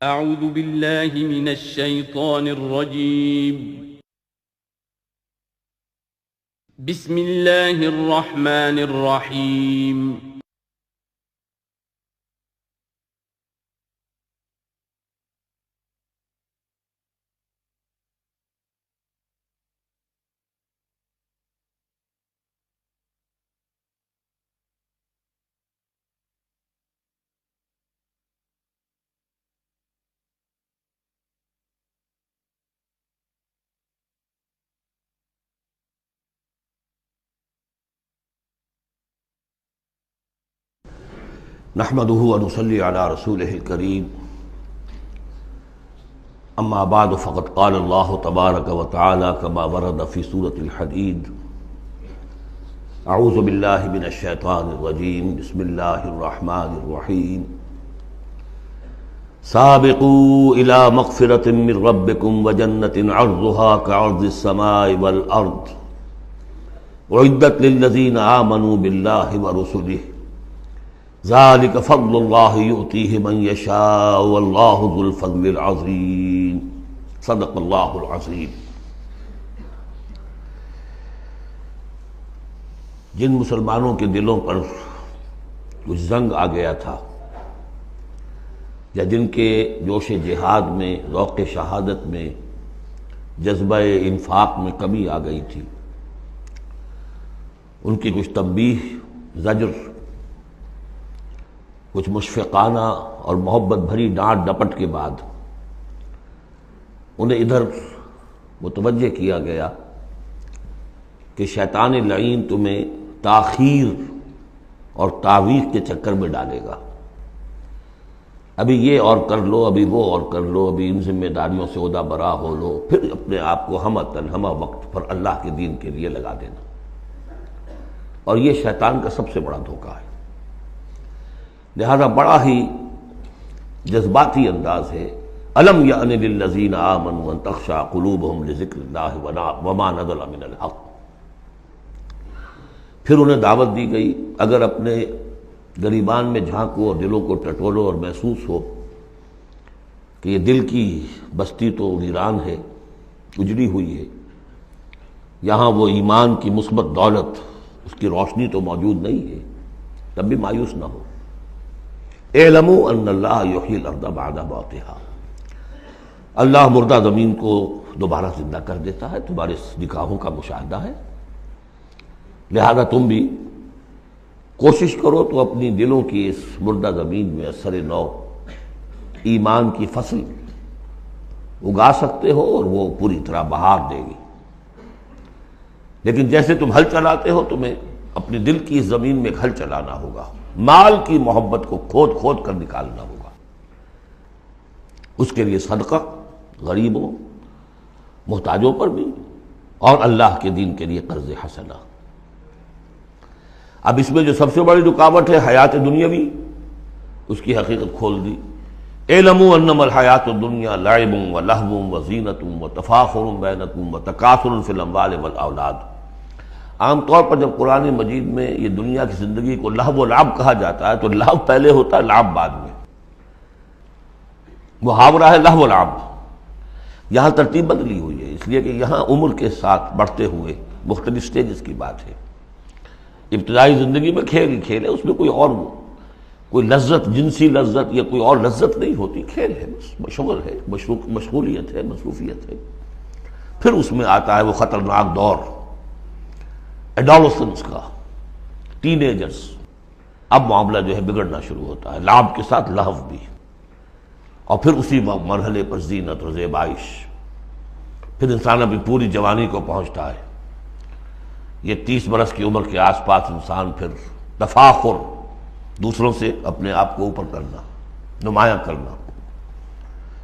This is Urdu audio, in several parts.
أعوذ بالله من الشيطان الرجيم. بسم الله الرحمن الرحيم. نحمده ونصلي على رسوله الكريم اما بعد فقد قال الله تبارك وتعالى كما ورد في سورة الحديد اعوذ بالله من الشيطان الرجيم بسم الله الرحمن الرحيم سابقوا الى مغفرة من ربكم وجنة عرضها كعرض السماء والارض اعدت للذين آمنوا بالله ورسله ذلك فضل الله يؤتيه من يشاء والله ذو الفضل العظيم صدق الله العظيم۔ جن مسلمانوں کے دلوں پر کچھ زنگ آ گیا تھا یا جن کے جوش جہاد میں، ذوق شہادت میں، جذبہ انفاق میں کمی آ گئی تھی، ان کی کچھ تنبیہ، زجر، کچھ مشفقانہ اور محبت بھری ڈانٹ ڈپٹ کے بعد انہیں ادھر متوجہ کیا گیا کہ شیطان لعین تمہیں تاخیر اور تعویق کے چکر میں ڈالے گا۔ ابھی یہ اور کر لو، ابھی وہ اور کر لو، ابھی ان ذمہ داریوں سے عہدہ برا ہو لو، پھر اپنے آپ کو ہمہ وقت پر اللہ کے دین کے لیے لگا دینا۔ اور یہ شیطان کا سب سے بڑا دھوکہ ہے۔ لہذا بڑا ہی جذباتی انداز ہے، الم یأن للذین آمنوا ان تخشع قلوبہم لذکر اللہ وما نزل من الحق۔ پھر انہیں دعوت دی گئی، اگر اپنے گریبان میں جھانکو اور دلوں کو ٹٹولو اور محسوس ہو کہ یہ دل کی بستی تو ویران ہے، اجڑی ہوئی ہے، یہاں وہ ایمان کی مثبت دولت، اس کی روشنی تو موجود نہیں ہے، تب بھی مایوس نہ ہو۔ اعلموا ان اللہ یحیی الارض بعد موتہا، اللہ مردہ زمین کو دوبارہ زندہ کر دیتا ہے، تمہارے نگاہوں کا مشاہدہ ہے۔ لہذا تم بھی کوشش کرو تو اپنی دلوں کی اس مردہ زمین میں اثر نو ایمان کی فصل اگا سکتے ہو اور وہ پوری طرح بہار دے گی۔ لیکن جیسے تم ہل چلاتے ہو، تمہیں اپنے دل کی اس زمین میں ایک ہل چلانا ہوگا، مال کی محبت کو کھود کھود کر نکالنا ہوگا۔ اس کے لیے صدقہ غریبوں، محتاجوں پر بھی، اور اللہ کے دین کے لیے قرض حسنہ۔ اب اس میں جو سب سے بڑی رکاوٹ ہے حیات دنیاوی، اس کی حقیقت کھول دی۔ اعلموا انما الحیات الدنیا لعب ولہو وزینۃ وتفاخر بینکم وتکاثر فی الاموال والاولاد۔ عام طور پر جب قرآن مجید میں یہ دنیا کی زندگی کو لہو و لعب کہا جاتا ہے تو لہو پہلے ہوتا ہے، لعب بعد میں۔ محاورہ ہے لہو و لعب۔ یہاں ترتیب بدلی ہوئی ہے، اس لیے کہ یہاں عمر کے ساتھ بڑھتے ہوئے مختلف سٹیجز کی بات ہے۔ ابتدائی زندگی میں کھیل ہی کھیل ہے، اس میں کوئی لذت، جنسی لذت یا کوئی اور لذت نہیں ہوتی، کھیل ہے، مشغول ہے، مشغولیت ہے، مصروفیت ہے۔ پھر اس میں آتا ہے وہ خطرناک دور ایڈولسنس کا، ٹین ایجرز۔ اب معاملہ جو ہے بگڑنا شروع ہوتا ہے، لعب کے ساتھ لہو بھی، اور پھر اسی مرحلے پر زینت اور زیبائش۔ پھر انسان ابھی پوری جوانی کو پہنچتا ہے، یہ 30 برس کی عمر کے آس پاس انسان پھر تفاخر، دوسروں سے اپنے آپ کو اوپر کرنا، نمایاں کرنا۔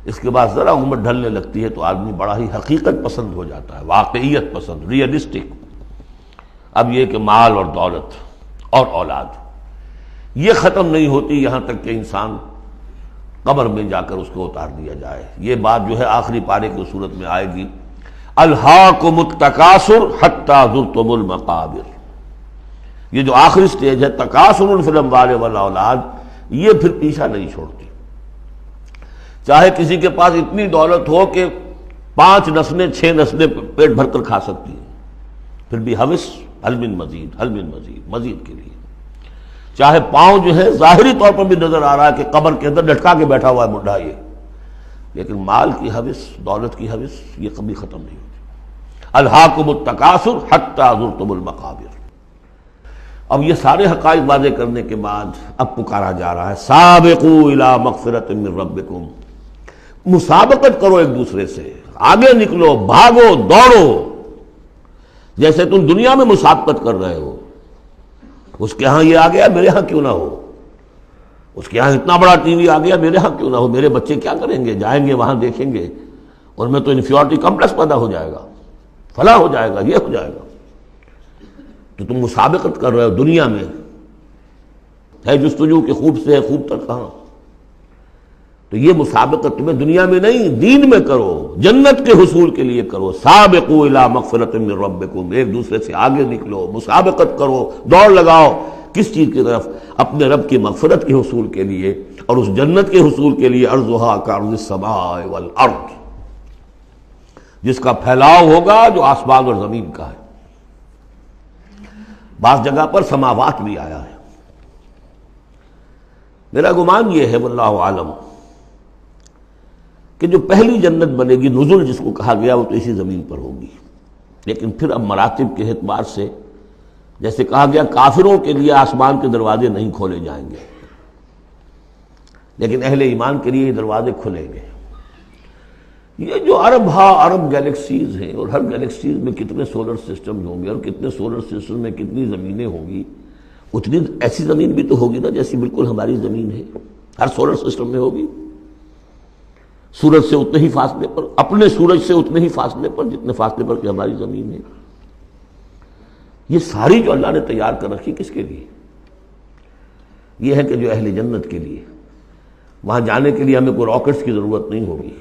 اس کے بعد ذرا عمر ڈھلنے لگتی ہے تو آدمی بڑا ہی حقیقت پسند ہو جاتا ہے، واقعیت پسند، ریئلسٹک۔ اب یہ کہ مال اور دولت اور اولاد یہ ختم نہیں ہوتی یہاں تک کہ انسان قبر میں جا کر اس کو اتار دیا جائے۔ یہ بات جو ہے آخری پارے کی صورت میں آئے گی، الہاکم التکاثر حتی زرتم المقابر۔ یہ جو آخری سٹیج ہے تکاثر فی الاموال والاولاد، یہ پھر پیچھا نہیں چھوڑتی۔ چاہے کسی کے پاس اتنی دولت ہو کہ 5 نسلیں 6 نسلیں پیٹ بھر کر کھا سکتی ہیں، پھر بھی حوث حل من مزید، حل من مزید، مزید کے لیے۔ چاہے پاؤں جو ہے ظاہری طور پر بھی نظر آ رہا ہے کہ قبر کے اندر لٹکا کے بیٹھا ہوا ہے بڈھا یہ، لیکن مال کی حوث، دولت کی حوث یہ کبھی ختم نہیں ہوتی۔ الہاکم التکاثر حتی زرتم المقابر۔ اب یہ سارے حقائق واضح کرنے کے بعد اب پکارا جا رہا ہے سابقوا الی مغفرۃ من ربکم، مسابقت کرو ایک دوسرے سے، آگے نکلو، بھاگو، دوڑو، جیسے تم دنیا میں مسابقت کر رہے ہو۔ اس کے ہاں یہ آ گیا، میرے ہاں کیوں نہ ہو؟ اس کے ہاں اتنا بڑا ٹی وی آ گیا، میرے ہاں کیوں نہ ہو؟ میرے بچے کیا کریں گے؟ جائیں گے وہاں دیکھیں گے، اور میں تو انفیورٹی کمپلیکس پیدا ہو جائے گا، فلاں ہو جائے گا، یہ ہو جائے گا۔ تو تم مسابقت کر رہے ہو دنیا میں، ہے جستجو کہ خوب سے ہے خوب تر کہاں؟ تو یہ مسابقت تمہیں دنیا میں نہیں، دین میں کرو، جنت کے حصول کے لیے کرو۔ سابقوا الی مغفرۃ من ربکم، ایک دوسرے سے آگے نکلو، مسابقت کرو، دوڑ لگاؤ، کس چیز کی طرف؟ اپنے رب کی مغفرت کے حصول کے لیے اور اس جنت کے حصول کے لیے۔ ارضھا کعرض السماء والارض، جس کا پھیلاؤ ہوگا جو آسمان اور زمین کا ہے۔ بعض جگہ پر سماوات بھی آیا ہے۔ میرا گمان یہ ہے واللہ عالم کہ جو پہلی جنت بنے گی، نزل جس کو کہا گیا، وہ تو اسی زمین پر ہوگی، لیکن پھر اب مراتب کے اعتبار سے جیسے کہا گیا کافروں کے لیے آسمان کے دروازے نہیں کھولے جائیں گے، لیکن اہل ایمان کے لیے یہ دروازے کھلیں گے۔ یہ جو ارب گیلیکسیز ہیں، اور ہر گیلیکسیز میں کتنے سولر سسٹم ہوں گے، اور کتنے سولر سسٹم میں کتنی زمینیں ہوں گی، اتنی ایسی زمین بھی تو ہوگی نا جیسی بالکل ہماری زمین ہے، ہر سولر سسٹم میں ہوگی۔ سورج سے اتنے ہی فاصلے پر، اپنے سورج سے اتنے ہی فاصلے پر جتنے فاصلے پر کہ ہماری زمین ہے۔ یہ ساری جو اللہ نے تیار کر رکھی کس کے لیے؟ یہ ہے کہ جو اہل جنت کے لیے، وہاں جانے کے لیے ہمیں کوئی راکٹس کی ضرورت نہیں ہوگی،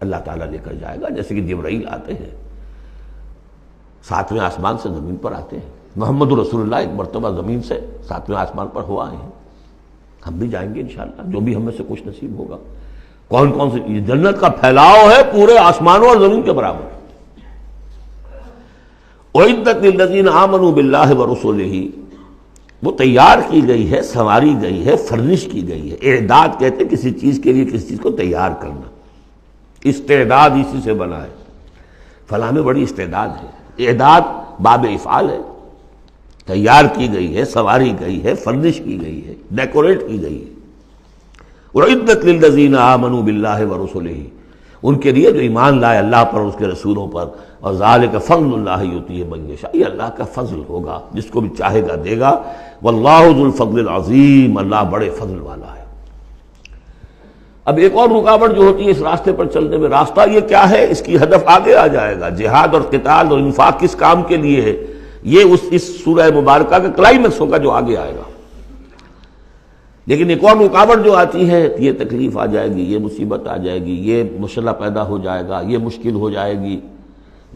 اللہ تعالیٰ لے کر جائے گا، جیسے کہ جبرائیل آتے ہیں 7ویں آسمان سے زمین پر آتے ہیں۔ محمد رسول اللہ ایک مرتبہ زمین سے 7ویں آسمان پر ہو آئے ہیں، ہم بھی جائیں گے انشاءاللہ، جو بھی ہم میں سے کچھ نصیب ہوگا۔ کون کون سے؟ یہ جنت کا پھیلاؤ ہے پورے آسمانوں اور زمین کے برابر۔ اعدت للذین آمنوا باللہ ورسلہ، وہ تیار کی گئی ہے، سنواری گئی ہے، فرنش کی گئی ہے۔ اعداد کہتے ہیں کسی چیز کے لیے کسی چیز کو تیار کرنا، استعداد اسی سے بنا ہے۔ فلاں میں بڑی استعداد ہے، اعداد باب افعال ہے، تیار کی گئی ہے، سنواری گئی ہے، فرنش کی گئی ہے، ڈیکوریٹ کی گئی ہے۔ وَعِدَّتْ لِلَّذِينَ آمَنُوا بِاللَّهِ وَرُسُلِهِ، ان کے لیے جو ایمان لائے اللہ پر اور اس کے رسولوں پر۔ اور ذَلِكَ فَضْلُ اللَّهِ يُؤْتِيهِ مَن يَشَاءُ، یہ اللہ کا فضل ہوگا، جس کو بھی چاہے گا دے گا۔ وَاللَّهُ ذُو الْفَضْلِ الْعَظِيمِ، اللہ بڑے فضل والا ہے۔ اب ایک اور رکاوٹ جو ہوتی ہے اس راستے پر چلنے میں، راستہ یہ کیا ہے؟ اس کی ہدف آگے آ جائے گا، جہاد اور قتال اور انفاق کس کام کے لیے ہے، یہ اس سورہ مبارکہ کا کلائمیکس ہوگا جو آگے آئے گا۔ لیکن ایک اور رکاوٹ جو آتی ہے، یہ تکلیف آ جائے گی، یہ مصیبت آ جائے گی، یہ مسئلہ پیدا ہو جائے گا، یہ مشکل ہو جائے گی،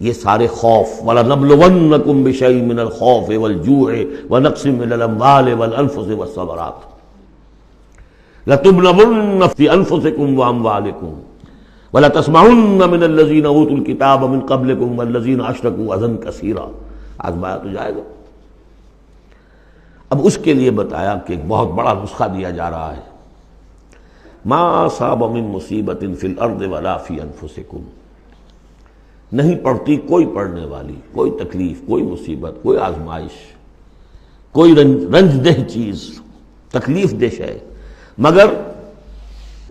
یہ سارے خوف۔ وَلَنَبْلُوَنَّكُمْ بِشَيْءٍ مِّنَ الْخَوْفِ وَالْجُوعِ وَنَقْصٍ مِّنَ الْأَمْوَالِ وَالْأَنفُسِ وَالثَّمَرَاتِ لَتُبْلَوُنَّ فِي أَنفُسِكُمْ وَأَمْوَالِكُمْ وَلَتَسْمَعُنَّ مِنَ الَّذِينَ أُوتُوا الْكِتَابَ مِن قَبْلِكُمْ وَالَّذِينَ أَشْرَكُوا أَذًى كَثِيرًا، آزمایا تو جائے گا۔ اب اس کے لیے بتایا کہ ایک بہت بڑا نسخہ دیا جا رہا ہے، ما اصاب من مصیبت فی الارض ولا فی انفسکم، نہیں پڑتی کوئی پڑنے والی کوئی تکلیف، کوئی مصیبت، کوئی آزمائش، کوئی رنج دہ چیز، تکلیف دہ شے، مگر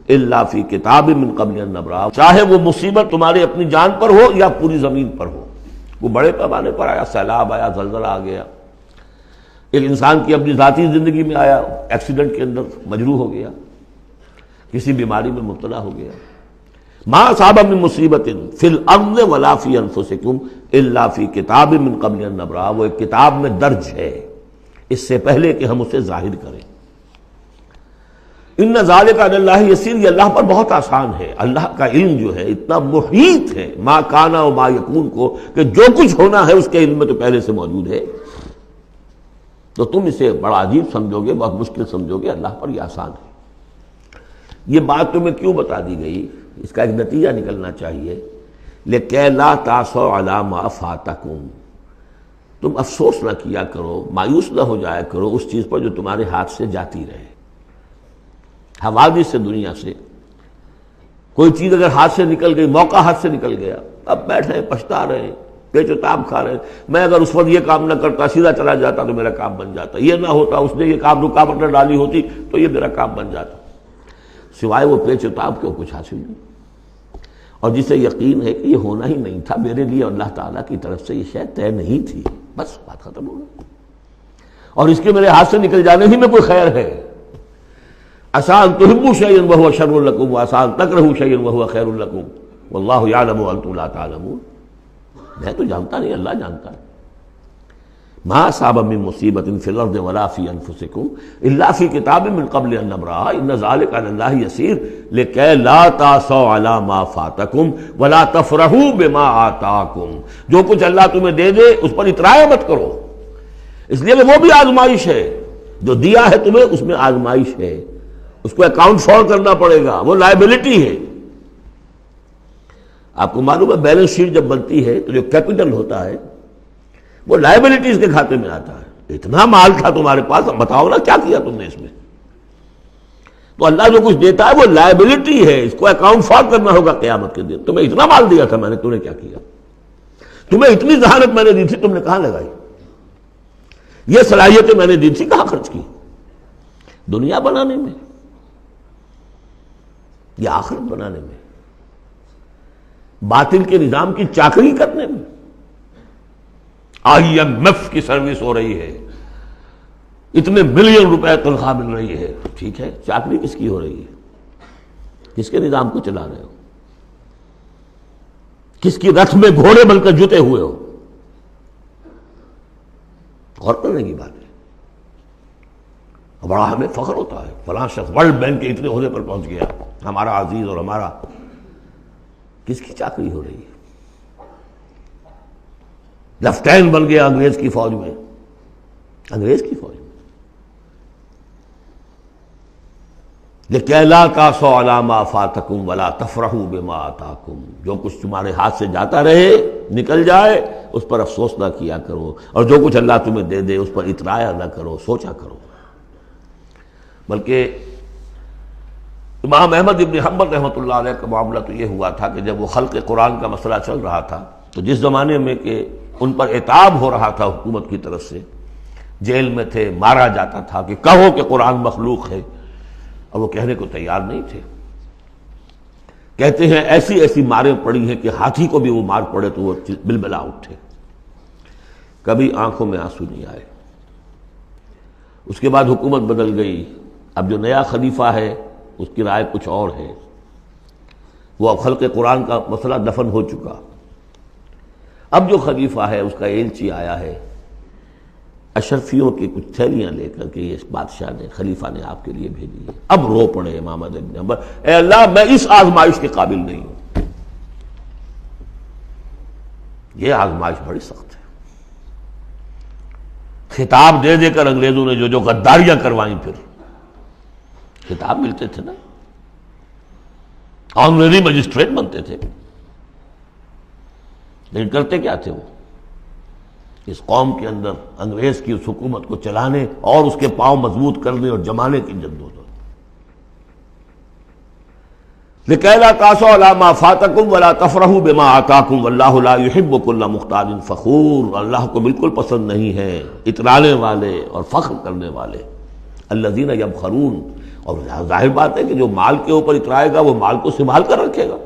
الا فی کتاب من قبل ان نبرأ، چاہے وہ مصیبت تمہاری اپنی جان پر ہو یا پوری زمین پر ہو۔ وہ بڑے پیمانے پر آیا، سیلاب آیا، زلزلہ آ گیا، ایک انسان کی اپنی ذاتی زندگی میں آیا، ایکسیڈنٹ کے اندر مجروح ہو گیا، کسی بیماری میں مبتلا ہو گیا۔ ما اصاب من مصیبت فی الارض ولا فی انفسکم الا فی کتاب من قبل ان نبرأ، وہ ایک کتاب میں درج ہے اس سے پہلے کہ ہم اسے ظاہر کریں۔ ان ذالک علی اللہ یسیر، یہ اللہ پر بہت آسان ہے۔ اللہ کا علم جو ہے اتنا محیط ہے ما کانا و ما یکون کو، کہ جو کچھ ہونا ہے اس کے علم میں تو پہلے سے موجود ہے۔ تو تم اسے بڑا عجیب سمجھو گے، بہت مشکل سمجھو گے، اللہ پر یہ آسان ہے۔ یہ بات تمہیں کیوں بتا دی گئی؟ اس کا ایک نتیجہ نکلنا چاہیے، لِكَيْ لَا تَأْسَوْا عَلَىٰ مَا فَاتَكُمْ، تم افسوس نہ کیا کرو، مایوس نہ ہو جایا کرو اس چیز پر جو تمہارے ہاتھ سے جاتی رہے۔ حوادث سے، دنیا سے کوئی چیز اگر ہاتھ سے نکل گئی، موقع ہاتھ سے نکل گیا، اب بیٹھے پچھتا رہے، پیچ و تاب کھا رہے، میں اگر اس وقت یہ کام نہ کرتا، سیدھا چلا جاتا تو میرا کام بن جاتا، یہ نہ ہوتا، اس نے یہ کام رکاوٹ نہ ڈالی ہوتی تو یہ میرا کام بن جاتا، سوائے وہ پیچ و تاب کے کچھ حاصل نہیں۔ اور جسے یقین ہے کہ یہ ہونا ہی نہیں تھا، میرے لیے اللہ تعالیٰ کی طرف سے یہ شے طے نہیں تھی، بس بات ختم ہو گئی، اور اس کے میرے ہاتھ سے نکل جانے ہی میں کوئی خیر ہے۔ عسیٰ ان تحبوا شیئا وہو شر لکم وعسیٰ ان تکرہوا شیئا وہو خیر لکم واللہ یعلم وانتم لا تعلمون۔ میں تو جانتا نہیں، اللہ جانتا ہے۔ ما اصاب من مصیبۃ فی الارض ولا فی انفسکم الا فی کتاب من قبل ان نبرأہا ان ذلک علی اللہ یسیر لکی لا تأسوا علی ما فاتکم ولا تفرحوا بما آتاکم۔ جو کچھ اللہ تمہیں دے دے اس پر اترایا مت کرو، اس لیے کہ وہ بھی آزمائش ہے، جو دیا ہے تمہیں اس میں آزمائش ہے، اس کو اکاؤنٹ فار کرنا پڑے گا، وہ لائبلٹی ہے۔ آپ کو معلوم ہے بیلنس شیٹ جب بنتی ہے تو جو کیپٹل ہوتا ہے وہ لائبلٹیز کے کھاتے میں آتا ہے۔ اتنا مال تھا تمہارے پاس، اب بتاؤ نا کیا کیا تم نے اس میں۔ تو اللہ جو کچھ دیتا ہے وہ لائبلٹی ہے، اس کو اکاؤنٹ فار کرنا ہوگا قیامت کے دن۔ تمہیں اتنا مال دیا تھا میں نے، تم نے کیا کیا؟ تمہیں اتنی ذہانت میں نے دی تھی، تم نے کہاں لگائی؟ یہ صلاحیتیں میں نے دی تھی، کہاں خرچ کی؟ دنیا بنانے میں یا آخرت بنانے میں؟ باطل کے نظام کی چاکری کرنے میں؟ IMF کی سروس ہو رہی ہے، اتنے ملین روپے تنخواہ مل رہی ہے، ٹھیک ہے، چاکری کس کی ہو رہی ہے؟ کس کے نظام کو چلا رہے ہو؟ کس کی رتھ میں گھوڑے بن کر جتے ہوئے ہو؟ غور کرنے کی بات ہے۔ بڑا ہمیں فخر ہوتا ہے، فلاں شخص ورلڈ بینک کے اتنے عہدے پر پہنچ گیا، ہمارا عزیز اور ہمارا۔ کس کی چاکری ہو رہی ہے؟ لیفٹیننٹ بن گیا انگریز کی فوج میں، انگریز کی فوج میں۔ لِكَيْ لَا تَأْسَوْا عَلَىٰ مَا فَاتَكُمْ وَلَا تَفْرَحُوا بِمَا آتَاكُمْ، جو کچھ تمہارے ہاتھ سے جاتا رہے، نکل جائے، اس پر افسوس نہ کیا کرو، اور جو کچھ اللہ تمہیں دے دے اس پر اترایا نہ کرو، سوچا کرو۔ بلکہ امام احمد ابن حنبل رحمۃ اللہ علیہ کا معاملہ تو یہ ہوا تھا کہ جب وہ خلق قرآن کا مسئلہ چل رہا تھا تو جس زمانے میں کہ ان پر عتاب ہو رہا تھا حکومت کی طرف سے، جیل میں تھے، مارا جاتا تھا کہ کہو کہ قرآن مخلوق ہے، اور وہ کہنے کو تیار نہیں تھے۔ کہتے ہیں ایسی ایسی ماریں پڑی ہیں کہ ہاتھی کو بھی وہ مار پڑے تو وہ بلبلا اٹھے، کبھی آنکھوں میں آنسو نہیں آئے۔ اس کے بعد حکومت بدل گئی، اب جو نیا خلیفہ ہے اس کی رائے کچھ اور ہے، وہ اب خلق قرآن کا مسئلہ دفن ہو چکا۔ اب جو خلیفہ ہے اس کا ایلچی آیا ہے اشرفیوں کی کچھ تھیلیاں لے کر کے، یہ بادشاہ نے، خلیفہ نے آپ کے لیے بھیجی ہے۔ اب رو پڑے امام احمد بن حنبل، اے اللہ میں اس آزمائش کے قابل نہیں ہوں۔ یہ آزمائش بڑی سخت ہے۔ خطاب دے دے کر انگریزوں نے جو غداریاں کروائیں، پھر خطاب ملتے تھے نا، آنریری مجسٹریٹ بنتے تھے، لیکن کرتے کیا تھے وہ؟ اس قوم کے اندر انگریز کی اس حکومت کو چلانے اور اس کے پاؤں مضبوط کرنے اور جمانے کی جدوجہد۔ لِكَيْ لَا تَأْسَوْا عَلَىٰ مَا فَاتَكُمْ وَلَا تَفْرَحُوا بِمَا آتَاكُمْ وَاللَّهُ لَا يُحِبُّ كُلَّ مُخْتَالٍ فَخُورٍ، اللہ کو بالکل پسند نہیں ہے اترانے والے اور فخر کرنے والے۔ الَّذِينَ يَبْخَلُونَ، اور ظاہر بات ہے کہ جو مال کے اوپر اترائے گا وہ مال کو سنبھال کر رکھے گا،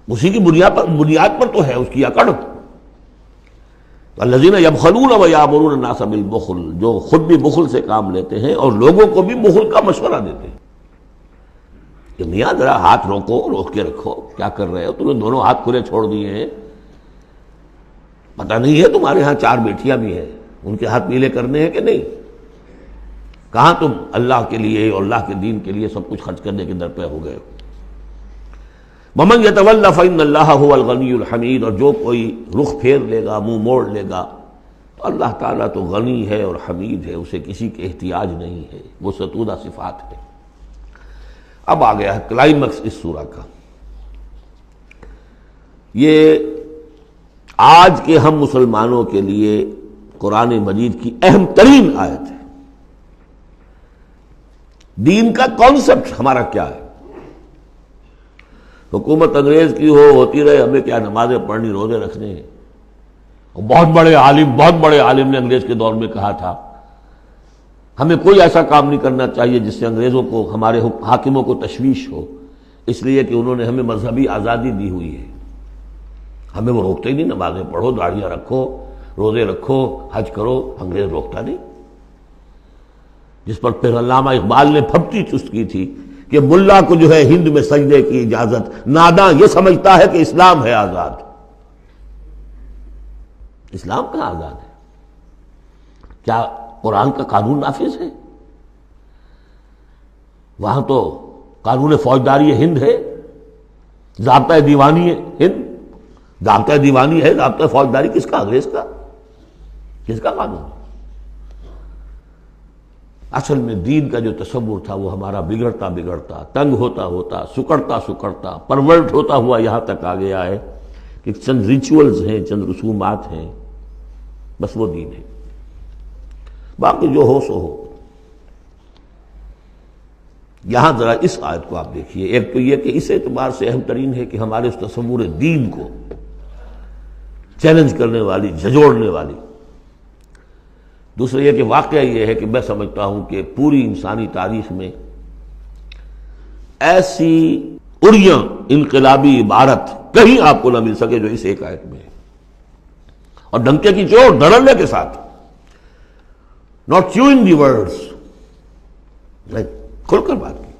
اسی کی بنیاد پر تو ہے اس کی اکڑ۔ الذین یبخلون ویامرون الناس بالبخل، جو خود بھی بخل سے کام لیتے ہیں اور لوگوں کو بھی بخل کا مشورہ دیتے ہیں کہ میاں ذرا ہاتھ روک کے رکھو، کیا کر رہے ہو؟ تم نے دونوں ہاتھ کھلے چھوڑ دیے ہیں، پتہ نہیں ہے تمہارے ہاں 4 بیٹیاں بھی ہیں، ان کے ہاتھ پیلے کرنے ہیں کہ نہیں؟ کہاں تم اللہ کے لیے اور اللہ کے دین کے لیے سب کچھ خرچ کرنے کے در پہ ہو گئے ہو؟ وَمَنْ يَتَوَلَّ فَإِنَّ اللَّهَ هُوَ الْغَنِيُّ الْحَمِيدُ، اور جو کوئی رخ پھیر لے گا، منہ موڑ لے گا، تو اللہ تعالیٰ تو غنی ہے اور حمید ہے، اسے کسی کے احتیاج نہیں ہے، وہ ستودہ صفات ہے۔ اب آ گیا ہے کلائمیکس اس سورہ کا. یہ آج کے ہم مسلمانوں کے لیے قرآن مجید کی اہم ترین آیت ہے. دین کا کانسیپٹ ہمارا کیا ہے؟ حکومت انگریز کی ہوتی رہے، ہمیں کیا نمازیں پڑھنی، روزے رکھنے ہیں. بہت بڑے عالم نے انگریز کے دور میں کہا تھا ہمیں کوئی ایسا کام نہیں کرنا چاہیے جس سے انگریزوں کو، ہمارے حاکموں کو تشویش ہو، اس لیے کہ انہوں نے ہمیں مذہبی آزادی دی ہوئی ہے. ہمیں وہ روکتے ہی نہیں، نمازیں پڑھو، داڑیاں رکھو، روزے رکھو، حج کرو، انگریز روکتا نہیں. جس پر پھر علامہ اقبال نے پھپتی چست کی تھی کہ ملا کو جو ہے ہند میں سجدے کی اجازت، ناداں یہ سمجھتا ہے کہ اسلام ہے آزاد. اسلام کہاں آزاد ہے؟ کیا قرآن کا قانون نافذ ہے؟ وہاں تو قانون فوجداری ہند ہے، ضابطہ دیوانی ہے ہند، ضابطہ دیوانی ہے، ضابطہ فوجداری کس کا؟ انگریز کا. کس کا قانون؟ اصل میں دین کا جو تصور تھا وہ ہمارا بگڑتا بگڑتا، تنگ ہوتا ہوتا، سکڑتا پرورٹ ہوتا ہوا یہاں تک آ گیا ہے کہ چند ریچولز ہیں، چند رسومات ہیں، بس وہ دین ہے، باقی جو ہو سو ہو. یہاں ذرا اس آیت کو آپ دیکھیے. ایک تو یہ کہ اس اعتبار سے اہم ترین ہے کہ ہمارے اس تصور دین کو چیلنج کرنے والی، جھنجھوڑنے والی. دوسرا یہ کہ واقعہ یہ ہے کہ میں سمجھتا ہوں کہ پوری انسانی تاریخ میں ایسی اریاں انقلابی عبارت کہیں آپ کو نہ مل سکے جو اس ایک آیت میں ہے. اور ڈنکے کی چوٹ دھڑلے کے ساتھ، not chewing the words، کھل کر بات کی.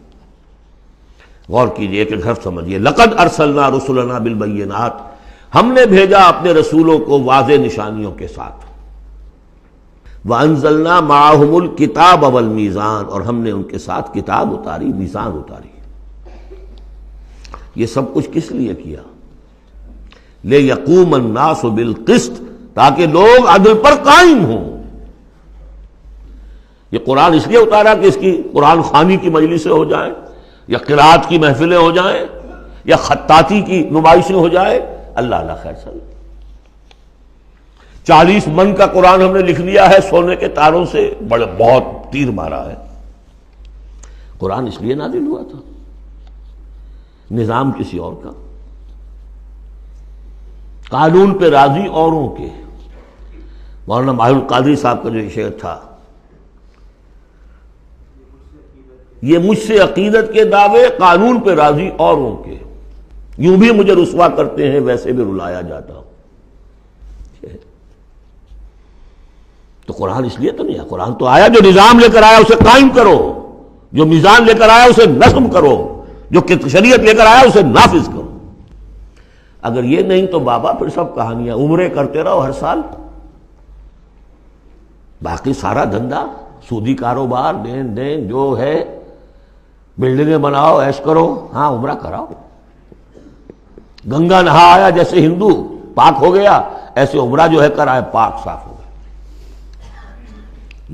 غور کیجئے کہ گھر سمجھیے. لقد ارسلنا رسلنا بالبینات، ہم نے بھیجا اپنے رسولوں کو واضح نشانیوں کے ساتھ. وانزلنا معہم الکتاب والمیزان، اور ہم نے ان کے ساتھ کتاب اتاری، میزان اتاری. یہ سب کچھ کس لیے کیا؟ لیقوم الناس بالقسط، تاکہ لوگ عدل پر قائم ہوں. یہ قرآن اس لیے اتارا کہ اس کی قرآن خوانی کی مجلسیں ہو جائیں، یا قرات کی محفلیں ہو جائیں، یا خطاطی کی نمائشیں ہو جائیں. اللہ اللہ خیر صلی. 40 من کا قرآن ہم نے لکھ لیا ہے سونے کے تاروں سے، بہت تیر مارا ہے. قرآن اس لیے نازل ہوا تھا، نظام کسی اور کا، قانون پہ راضی اوروں کے. مولانا ماہر القادری صاحب کا جو شعر تھا، یہ مجھ سے عقیدت کے دعوے، قانون پہ راضی اوروں کے، یوں بھی مجھے رسوا کرتے ہیں ویسے بھی رلایا جاتا ہوں. تو قرآن اس لیے تو نہیں ہے. قرآن تو آیا، جو نظام لے کر آیا اسے قائم کرو، جو میزان لے کر آیا اسے نظم کرو، جو شریعت لے کر آیا اسے نافذ کرو. اگر یہ نہیں تو بابا پھر سب کہانیاں، عمرے کرتے رہو ہر سال، باقی سارا دھندا سودی کاروبار، دین جو ہے، بلڈنگیں بناؤ، عیش کرو، ہاں عمرہ کراؤ. گنگا نہا آیا جیسے ہندو پاک ہو گیا، ایسے عمرہ جو ہے کر آئے پاک صاف ہو گیا.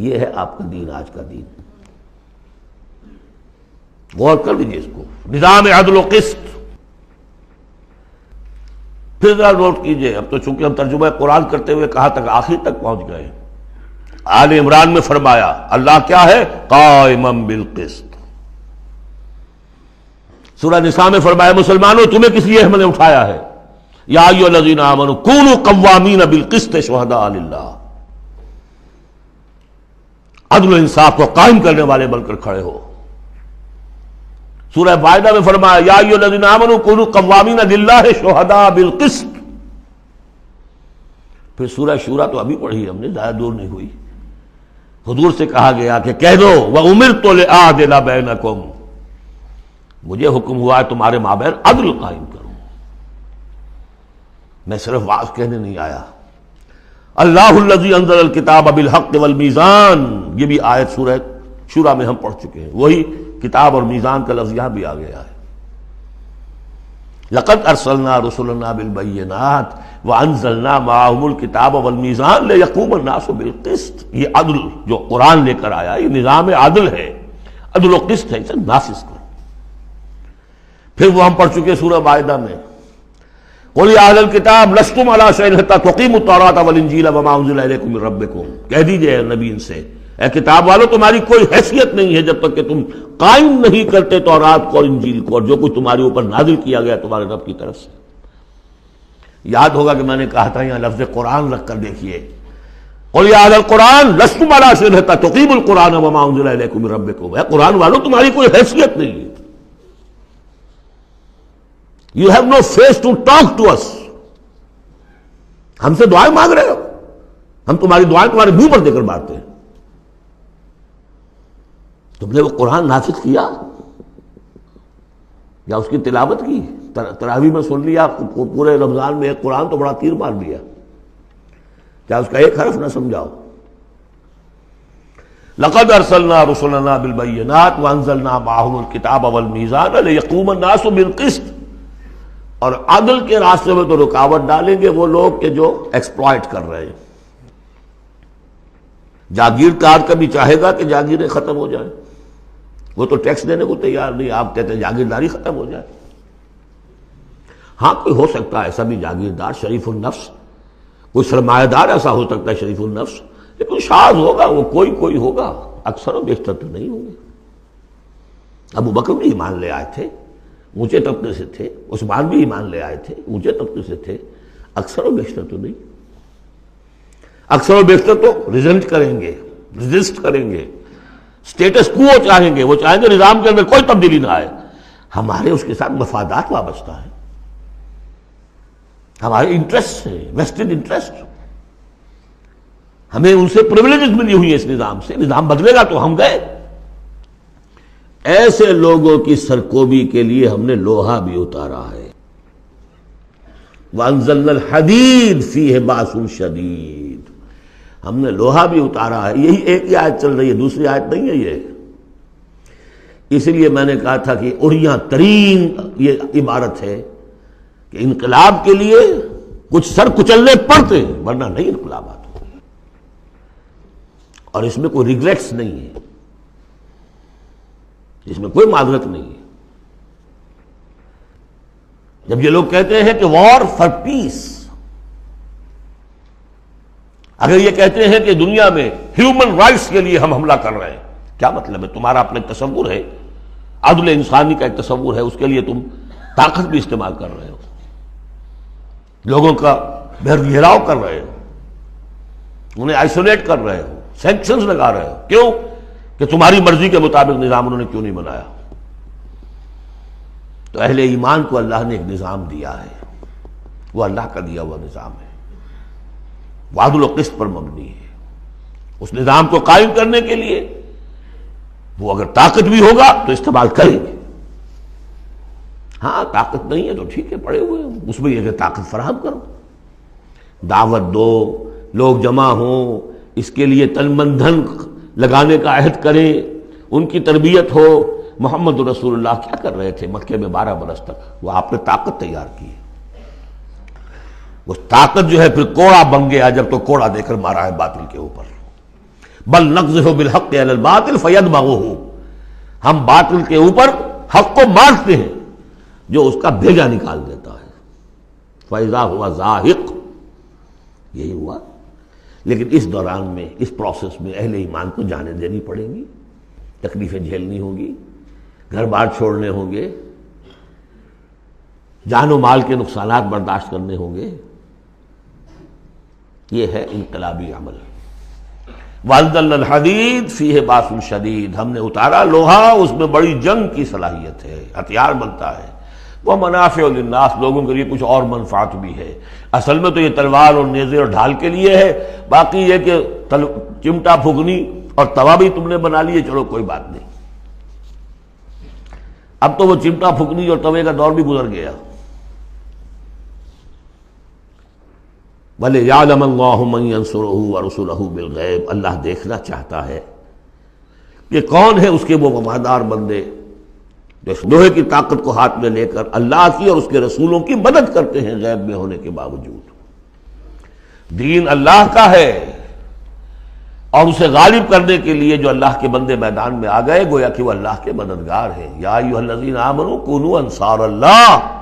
یہ ہے آپ کا دین، آج کا دین. غور کر لیجیے اس کو. نظام عدل و قسط. پھر ذرا نوٹ کیجیے، اب تو چونکہ ہم ترجمہ قرآن کرتے ہوئے کہاں تک، آخر تک پہنچ گئے. آل عمران میں فرمایا اللہ کیا ہے؟ قائما بالقسط. سورہ نساء میں فرمایا مسلمانوں تمہیں کس لیے ہم نے اٹھایا ہے؟ یا ایھا الذین آمنوا کونوا قوامین بالقسط شہداء للہ. عدل و انصاف کو قائم کرنے والے بن کر کھڑے ہو. سورہ مائدہ میں فرمایا یا ایھا الذین آمنوا کونوا قوامین للہ شہداء بالقسط. پھر سورہ شورى تو ابھی پڑھی ہم نے، زیادہ دور نہیں ہوئی. حضور سے کہا گیا کہ کہہ دو وَأُمِرْتُ لِأَعْدِلَ بَيْنَكُمْ، مجھے حکم ہوا ہے تمہارے مابین عدل قائم کروں، میں صرف واعظ کہنے نہیں آیا. اللہ الذی انزل الکتاب بالحق والمیزان، یہ بھی آیت سورہ شورى میں ہم پڑھ چکے ہیں. وہی کتاب اور میزان کا لفظ یہاں بھی آ گیا ہے. لقد ارسلنا رسلنا بالبینات وانزلنا معهم الکتاب والمیزان لیقوم الناس بالقسط. یہ عدل جو قرآن لے کر آیا، یہ نظام عدل ہے، عدل و قسط ہے، اسے نافذ کرو. پھر وہ ہم پڑھ چکے سورہ مائدہ میں، قُلْ يَا أَهْلَ الْكِتَابِ لَسْتُمْ عَلَىٰ شَيْءٍ حَتَّىٰ تُقِیمُوا التَّوْرَاةَ وَالْإِنجِیلَ وَمَا أُنزِلَ إِلَیْکُم مِّن رَّبِّکُم، کہہ دیجئے نبی ان سے، اے کتاب والو تمہاری کوئی حیثیت نہیں ہے جب تک کہ تم قائم نہیں کرتے تورات کو اور انجیل کو اور جو کچھ تمہارے اوپر نازل کیا گیا تمہارے رب کی طرف سے۔ یاد ہوگا کہ میں نے کہا تھا یہاں لفظ قرآن رکھ کر دیکھیے، قُلْ يَا أَهْلَ الْقُرْآنِ لَسْتُمْ عَلَىٰ شَيْءٍ حَتَّىٰ تُقِیمُوا الْقُرْآنَ وَمَا أُنزِلَ إِلَیْکُم مِّن رَّبِّکُم، اے قرآن والو تمہاری کوئی حیثیت نہیں ہے، You have no face to talk to us، ہم سے دعائیں مانگ رہے ہو، ہم تمہاری دعائیں تمہارے منہ پر دے کر مارتے ہیں۔ تم نے وہ قرآن نازل کیا یا اس کی تلاوت کی؟ تراویح میں سن لیا پورے رمضان میں ایک قرآن تو بڑا تیر مار دیا، کیا اس کا ایک حرف نہ سمجھاؤ؟ لقد ارسلنا رسلنا بالبینات وانزلنا معهم الکتاب والمیزان لیقوم الناس بالقسط، اور عدل کے راستے میں تو رکاوٹ ڈالیں گے وہ لوگ کہ جو ایکسپلائٹ کر رہے ہیں۔ جاگیردار کبھی چاہے گا کہ جاگیریں ختم ہو جائیں، وہ تو ٹیکس دینے کو تیار نہیں، آپ کہتے ہیں جاگیرداری ختم ہو جائے۔ ہاں کوئی ہو سکتا ہے ایسا بھی جاگیردار شریف النفس، کوئی سرمایہ دار ایسا ہو سکتا ہے شریف النفس، لیکن شاذ ہوگا وہ، کوئی ہوگا، اکثر و بیشتر تو نہیں ہوں گے۔ ابو بکر بھی ایمان لے آئے تھے، اونچے طبقے سے تھے، عثمان بھی ایمان لے آئے تھے، اونچے طبقے سے تھے، اکثر و بیشتر تو نہیں۔ اکثر و بیشتر تو ریزنٹ کریں گے، ریزسٹ کریں گے، سٹیٹس کو چاہیں گے، وہ چاہیں گے نظام کے اندر کوئی تبدیلی نہ آئے۔ ہمارے اس کے ساتھ مفادات وابستہ ہیں، ہمارے انٹرسٹ ہیں، ویسٹڈ انٹرسٹ، ہمیں ان سے پریویلیجز ملی ہوئی ہیں اس نظام سے، نظام بدلے گا تو ہم گئے۔ ایسے لوگوں کی سرکوبی کے لیے ہم نے لوہا بھی اتارا ہے۔ وَأَنزَلْنَا الْحَدِيدَ فِيهِ بَأْسٌ شَدِيدٌ، ہم نے لوہا بھی اتارا ہے۔ یہی ایک ہی آیت چل رہی ہے، دوسری آیت نہیں ہے یہ۔ اس لیے میں نے کہا تھا کہ اڑیاں ترین یہ عبارت ہے کہ انقلاب کے لیے کچھ سر کچلنے پڑتے ہیں، ورنہ نہیں انقلابات، اور اس میں کوئی ریگریٹس نہیں ہے، اس میں کوئی معذرت نہیں ہے۔ جب یہ لوگ کہتے ہیں کہ وار فار پیس، اگر یہ کہتے ہیں کہ دنیا میں ہیومن رائٹس کے لیے ہم حملہ کر رہے ہیں، کیا مطلب ہے؟ تمہارا اپنا ایک تصور ہے، عدل انسانی کا ایک تصور ہے، اس کے لیے تم طاقت بھی استعمال کر رہے ہو، لوگوں کا گھیراؤ کر رہے ہو، انہیں آئسولیٹ کر رہے ہو، سینکشنز لگا رہے ہو، کیوں؟ کہ تمہاری مرضی کے مطابق نظام انہوں نے کیوں نہیں بنایا؟ تو اہل ایمان کو اللہ نے ایک نظام دیا ہے، وہ اللہ کا دیا ہوا نظام ہے، عدل و قسط پر مبنی ہے۔ اس نظام کو قائم کرنے کے لیے وہ اگر طاقت بھی ہوگا تو استعمال کریں گے۔ ہاں طاقت نہیں ہے تو ٹھیک ہے، پڑے ہوئے ہیں، اس میں یہ کہ طاقت فراہم کرو، دعوت دو، لوگ جمع ہوں، اس کے لیے تن من دھن لگانے کا عہد کریں، ان کی تربیت ہو۔ محمد رسول اللہ کیا کر رہے تھے مکے میں 12 برس تک؟ وہ آپ نے طاقت تیار کی، وہ طاقت جو ہے پھر کوڑا بن گیا جب تو کوڑا دے کر مارا ہے باطل کے اوپر۔ بل نقذف بالحق علی الباطل فیدمغہ، ہم باطل کے اوپر حق کو مارتے ہیں جو اس کا بھیجا نکال دیتا ہے۔ فاذا ہوا زاہق، یہی ہوا۔ لیکن اس دوران میں، اس پروسیس میں اہل ایمان کو جانیں دینی پڑیں گی، تکلیفیں جھیلنی ہوں گی، گھر بار چھوڑنے ہوں گے، جان و مال کے نقصانات برداشت کرنے ہوں گے۔ یہ ہے انقلابی عمل۔ وَأَنزَلْنَا الْحَدِيدَ فِيهِ بَأْسٌ شَدِيدٌ، ہم نے اتارا لوہا، اس میں بڑی جنگ کی صلاحیت ہے، ہتھیار بنتا ہے۔ وَمَنَافِعُ لِلنَّاسِ، لوگوں کے لیے کچھ اور منفعت بھی ہے۔ اصل میں تو یہ تلوار اور نیزے اور ڈھال کے لیے ہے، باقی یہ کہ چمٹا پھگنی اور توا بھی تم نے بنا لیے، چلو کوئی بات نہیں۔ اب تو وہ چمٹا پھگنی اور توے کا دور بھی گزر گیا۔ وَلِيَعْلَمَ اللَّهُ مَن يَنصُرُهُ وَرُسُلَهُ بِالْغَيْبِ، اللہ دیکھنا چاہتا ہے کہ کون ہے اس کے وہ وفادار بندے جو لوہے کی طاقت کو ہاتھ میں لے کر اللہ کی اور اس کے رسولوں کی مدد کرتے ہیں غیب میں ہونے کے باوجود۔ دین اللہ کا ہے، اور اسے غالب کرنے کے لیے جو اللہ کے بندے میدان میں آ گئے گویا کہ وہ اللہ کے مددگار ہیں۔ یا ایھا الذین آمنوا کونوا انصار اللہ۔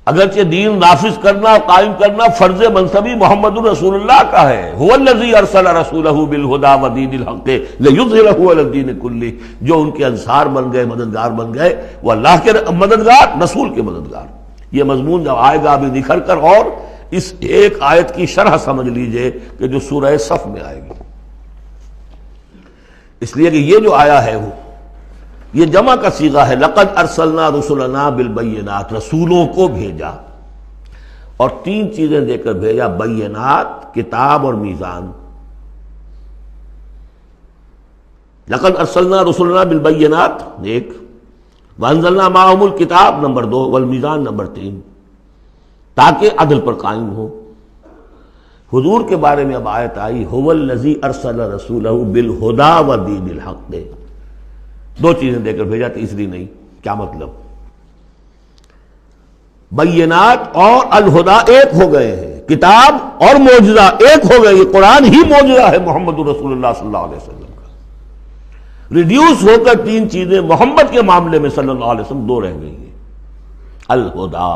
اگرچہ دین نافذ کرنا قائم کرنا فرض منصبی محمد رسول اللہ کا ہے، هو الذی ارسل رسولہ بالہدی ودین الحق لیظہرہ علی الدین کلہ، جو ان کے انصار بن گئے، مددگار بن گئے، وہ اللہ کے مددگار، رسول کے مددگار۔ یہ مضمون جب آئے گا ابھی نکھر کر، اور اس ایک آیت کی شرح سمجھ لیجئے کہ جو سورہ صف میں آئے گی، اس لیے کہ یہ جو آیا ہے وہ یہ جمع کا صیغہ ہے، لقد ارسلنا رسلنا بالبینات، رسولوں کو بھیجا، اور تین چیزیں دے کر بھیجا، بینات، کتاب اور میزان۔ لقد ارسلنا رسلنا بالبینات ایک، وانزلنا معهم الکتاب نمبر 2، والمیزان نمبر 3، تاکہ عدل پر قائم ہو۔ حضور کے بارے میں اب آیت آئی، هو الذی ارسل رسولہ بالہدی ودین الحق، دو چیزیں دے کر بھیجا، تیسری نہیں۔ کیا مطلب؟ بینات اور الہدا ایک ہو گئے ہیں، کتاب اور معجزہ ایک ہو گئے، یہ قرآن ہی معجزہ ہے محمد رسول اللہ صلی اللہ علیہ وسلم کا۔ ریڈیوس ہو کر تین چیزیں محمد کے معاملے میں صلی اللہ علیہ وسلم دو رہ گئی ہیں۔ الہدا،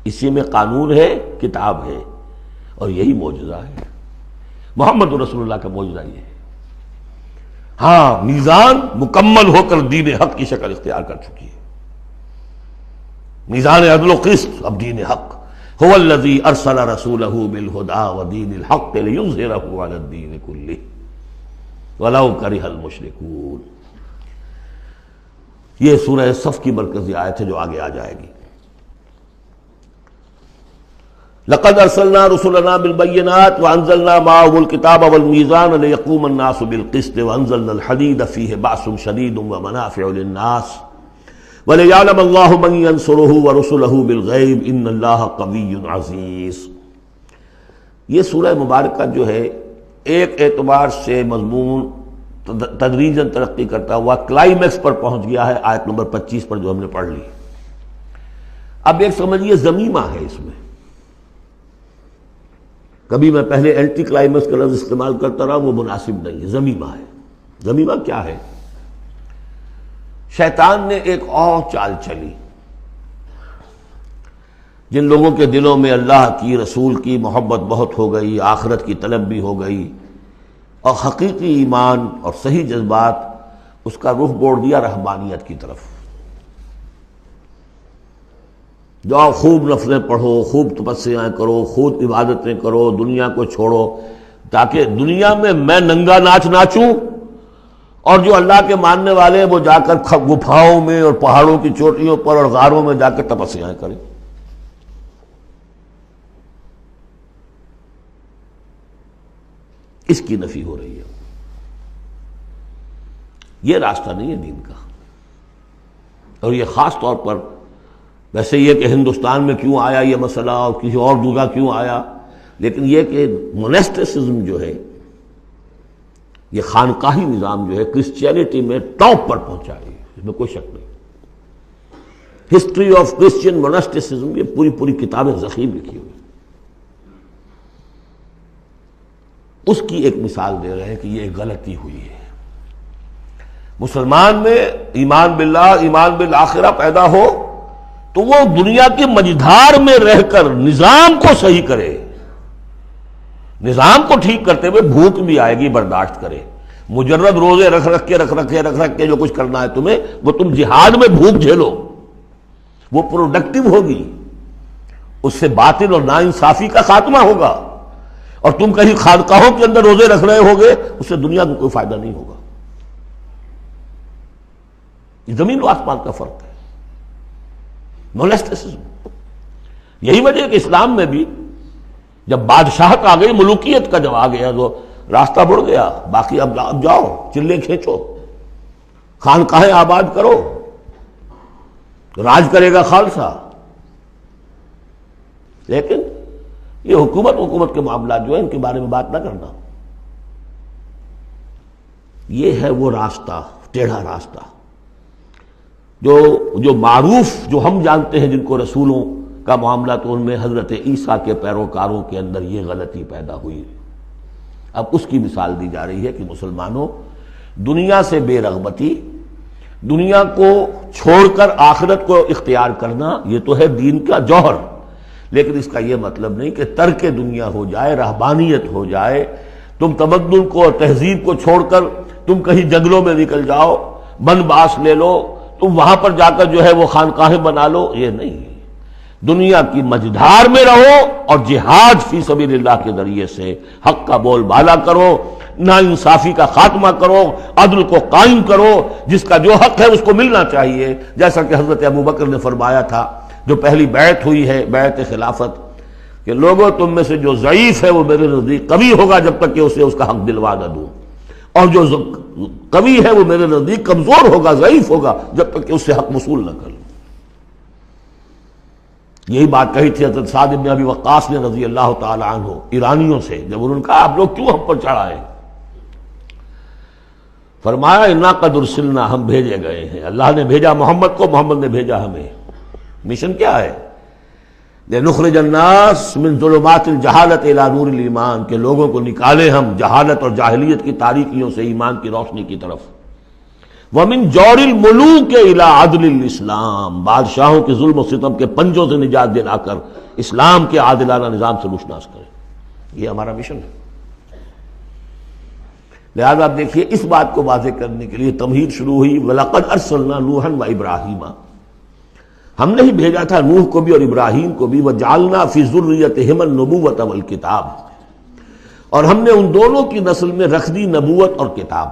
اسی میں قانون ہے، کتاب ہے، اور یہی معجزہ ہے، محمد رسول اللہ کا معجزہ یہ ہے۔ ہاں، میزان مکمل ہو کر دین حق کی شکل اختیار کر چکی ہے، میزان عدل و قسط، اب دین حق۔ هو الذی ارسل رسولہ بالہدی ودین الحق لیظہرہ علی الدین کلہ ولو کرہ المشرکون۔ یہ سورہ صف کی مرکزی آیت ہے جو آگے آ جائے گی۔ لقد ارسلنا رسلنا بالبینات وانزلنا معهم الکتاب والمیزان لیقوم الناس بالقسط وانزلنا الحدید فیہ بأس شدید ومنافع للناس ولیعلم اللہ من ینصرہ ورسلہ بالغیب ان اللہ قوی عزیز۔ یہ سورہ مبارکہ جو ہے ایک اعتبار سے مضمون تدریجاً ترقی کرتا ہوا کلائمیکس پر پہنچ گیا ہے، آیت نمبر 25 پر جو ہم نے پڑھ لی۔ اب ایک سمجھیے ضمیمہ ہے اس میں، کبھی میں پہلے اینٹی کلائمیکس کا لفظ استعمال کرتا رہا، وہ مناسب نہیں ہے، ضمیمہ ہے۔ ضمیمہ کیا ہے؟ شیطان نے ایک اور چال چلی، جن لوگوں کے دلوں میں اللہ کی، رسول کی محبت بہت ہو گئی، آخرت کی طلب بھی ہو گئی، اور حقیقی ایمان اور صحیح جذبات، اس کا رخ موڑ دیا رہبانیت کی طرف۔ جاؤ خوب نفلیں پڑھو، خوب تپسیاں کرو، خوب عبادتیں کرو، دنیا کو چھوڑو، تاکہ دنیا میں ننگا ناچ ناچوں، اور جو اللہ کے ماننے والے ہیں وہ جا کر گپھاؤں میں اور پہاڑوں کی چوٹیوں پر اور غاروں میں جا کر تپسیاں کریں۔ اس کی نفی ہو رہی ہے۔ یہ راستہ نہیں ہے دین کا، اور یہ خاص طور پر ویسے یہ کہ ہندوستان میں کیوں آیا یہ مسئلہ اور کسی اور جگہ کیوں آیا، لیکن یہ کہ موناسٹسزم جو ہے، یہ خانقاہی نظام جو ہے، کرسچینٹی میں ٹاپ پر پہنچا ہے، اس میں کوئی شک نہیں۔ ہسٹری آف کرسچین موناسٹسزم، یہ پوری کتابیں ذخیر لکھی ہوئی، اس کی ایک مثال دے رہے ہیں کہ یہ ایک غلطی ہوئی ہے۔ مسلمان میں ایمان باللہ، ایمان بالآخرہ پیدا ہو تو وہ دنیا کی مجدھار میں رہ کر نظام کو صحیح کرے، نظام کو ٹھیک کرتے ہوئے بھوک بھی آئے گی برداشت کرے، مجرد روزے رکھ کے جو کچھ کرنا ہے تمہیں، وہ تم جہاد میں بھوک جھیلو، وہ پروڈکٹیو ہوگی، اس سے باطل اور ناانصافی کا خاتمہ ہوگا، اور تم کہیں خانقاہوں کے اندر روزے رکھ رہے ہوگے، اس سے دنیا کو کوئی فائدہ نہیں ہوگا۔ یہ زمین و آسمان کا فرق ہے، موناسٹسزم۔ یہی وجہ ہے کہ اسلام میں بھی جب بادشاہت آ گئی، ملوکیت کا جب آ گیا تو راستہ بڑھ گیا، باقی اب جاؤ چلے کھینچو، خانقاہیں آباد کرو، راج کرے گا خالصہ۔ لیکن یہ حکومت کے معاملات جو ہیں ان کے بارے میں بات نہ کرنا، یہ ہے وہ راستہ، ٹیڑھا راستہ جو معروف، جو ہم جانتے ہیں، جن کو رسولوں کا معاملہ تو ان میں حضرت عیسیٰ کے پیروکاروں کے اندر یہ غلطی پیدا ہوئی. اب اس کی مثال دی جا رہی ہے کہ مسلمانوں، دنیا سے بے رغبتی، دنیا کو چھوڑ کر آخرت کو اختیار کرنا، یہ تو ہے دین کا جوہر، لیکن اس کا یہ مطلب نہیں کہ ترک دنیا ہو جائے، رہبانیت ہو جائے، تم تمدن کو اور تہذیب کو چھوڑ کر تم کہیں جنگلوں میں نکل جاؤ، بن باس لے لو، تم وہاں پر جا کر جو ہے وہ خانقاہیں بنا لو. یہ نہیں، دنیا کی مجدھار میں رہو اور جہاد فی سبیل اللہ کے ذریعے سے حق کا بول بالا کرو، ناانصافی کا خاتمہ کرو، عدل کو قائم کرو، جس کا جو حق ہے اس کو ملنا چاہیے. جیسا کہ حضرت ابوبکر نے فرمایا تھا جو پہلی بیعت ہوئی ہے، بیعت خلافت، کہ لوگوں تم میں سے جو ضعیف ہے وہ میرے نزدیک قوی ہوگا جب تک کہ اسے اس کا حق دلوا نہ دوں، اور جو قوی ہے وہ میرے نزدیک کمزور ہوگا، ضعیف ہوگا جب تک کہ اس سے حق وصول نہ کر لوں. یہی بات کہی تھی حضرت سعد بن ابی وقاص نے رضی اللہ تعالی عنہ ایرانیوں سے، جب انہوں نے کہا آپ لوگ کیوں ہم پر چڑھائے؟ فرمایا انا قد ارسلنا، ہم بھیجے گئے ہیں، اللہ نے بھیجا محمد کو، محمد نے بھیجا ہمیں. مشن کیا ہے؟ لنخرج الناس من ظلمات الجہالت الی نور الایمان، کہ لوگوں کو نکالے ہم جہالت اور جاہلیت کی تاریکیوں سے ایمان کی روشنی کی طرف. ومن جور الملوک الی عدل الاسلام، بادشاہوں کے ظلم و ستم کے پنجوں سے نجات دلا کر اسلام کے عادلانہ نظام سے روشناس کریں. یہ ہمارا مشن ہے. لہذا آپ دیکھیے اس بات کو واضح کرنے کے لیے تمہید شروع ہوئی، وَلَقَدْ أَرْسَلْنَا نُوحًا وَإِبْرَاهِيمَ، ہم نے ہی بھیجا تھا نوح کو بھی اور ابراہیم کو بھی، وَجَعَلْنَا فِي ذُرِّيَّتِهِمَا النُّبُوَّةَ وَالْكِتَابَ، اور ہم نے ان دونوں کی نسل میں رکھ دی نبوت اور کتاب.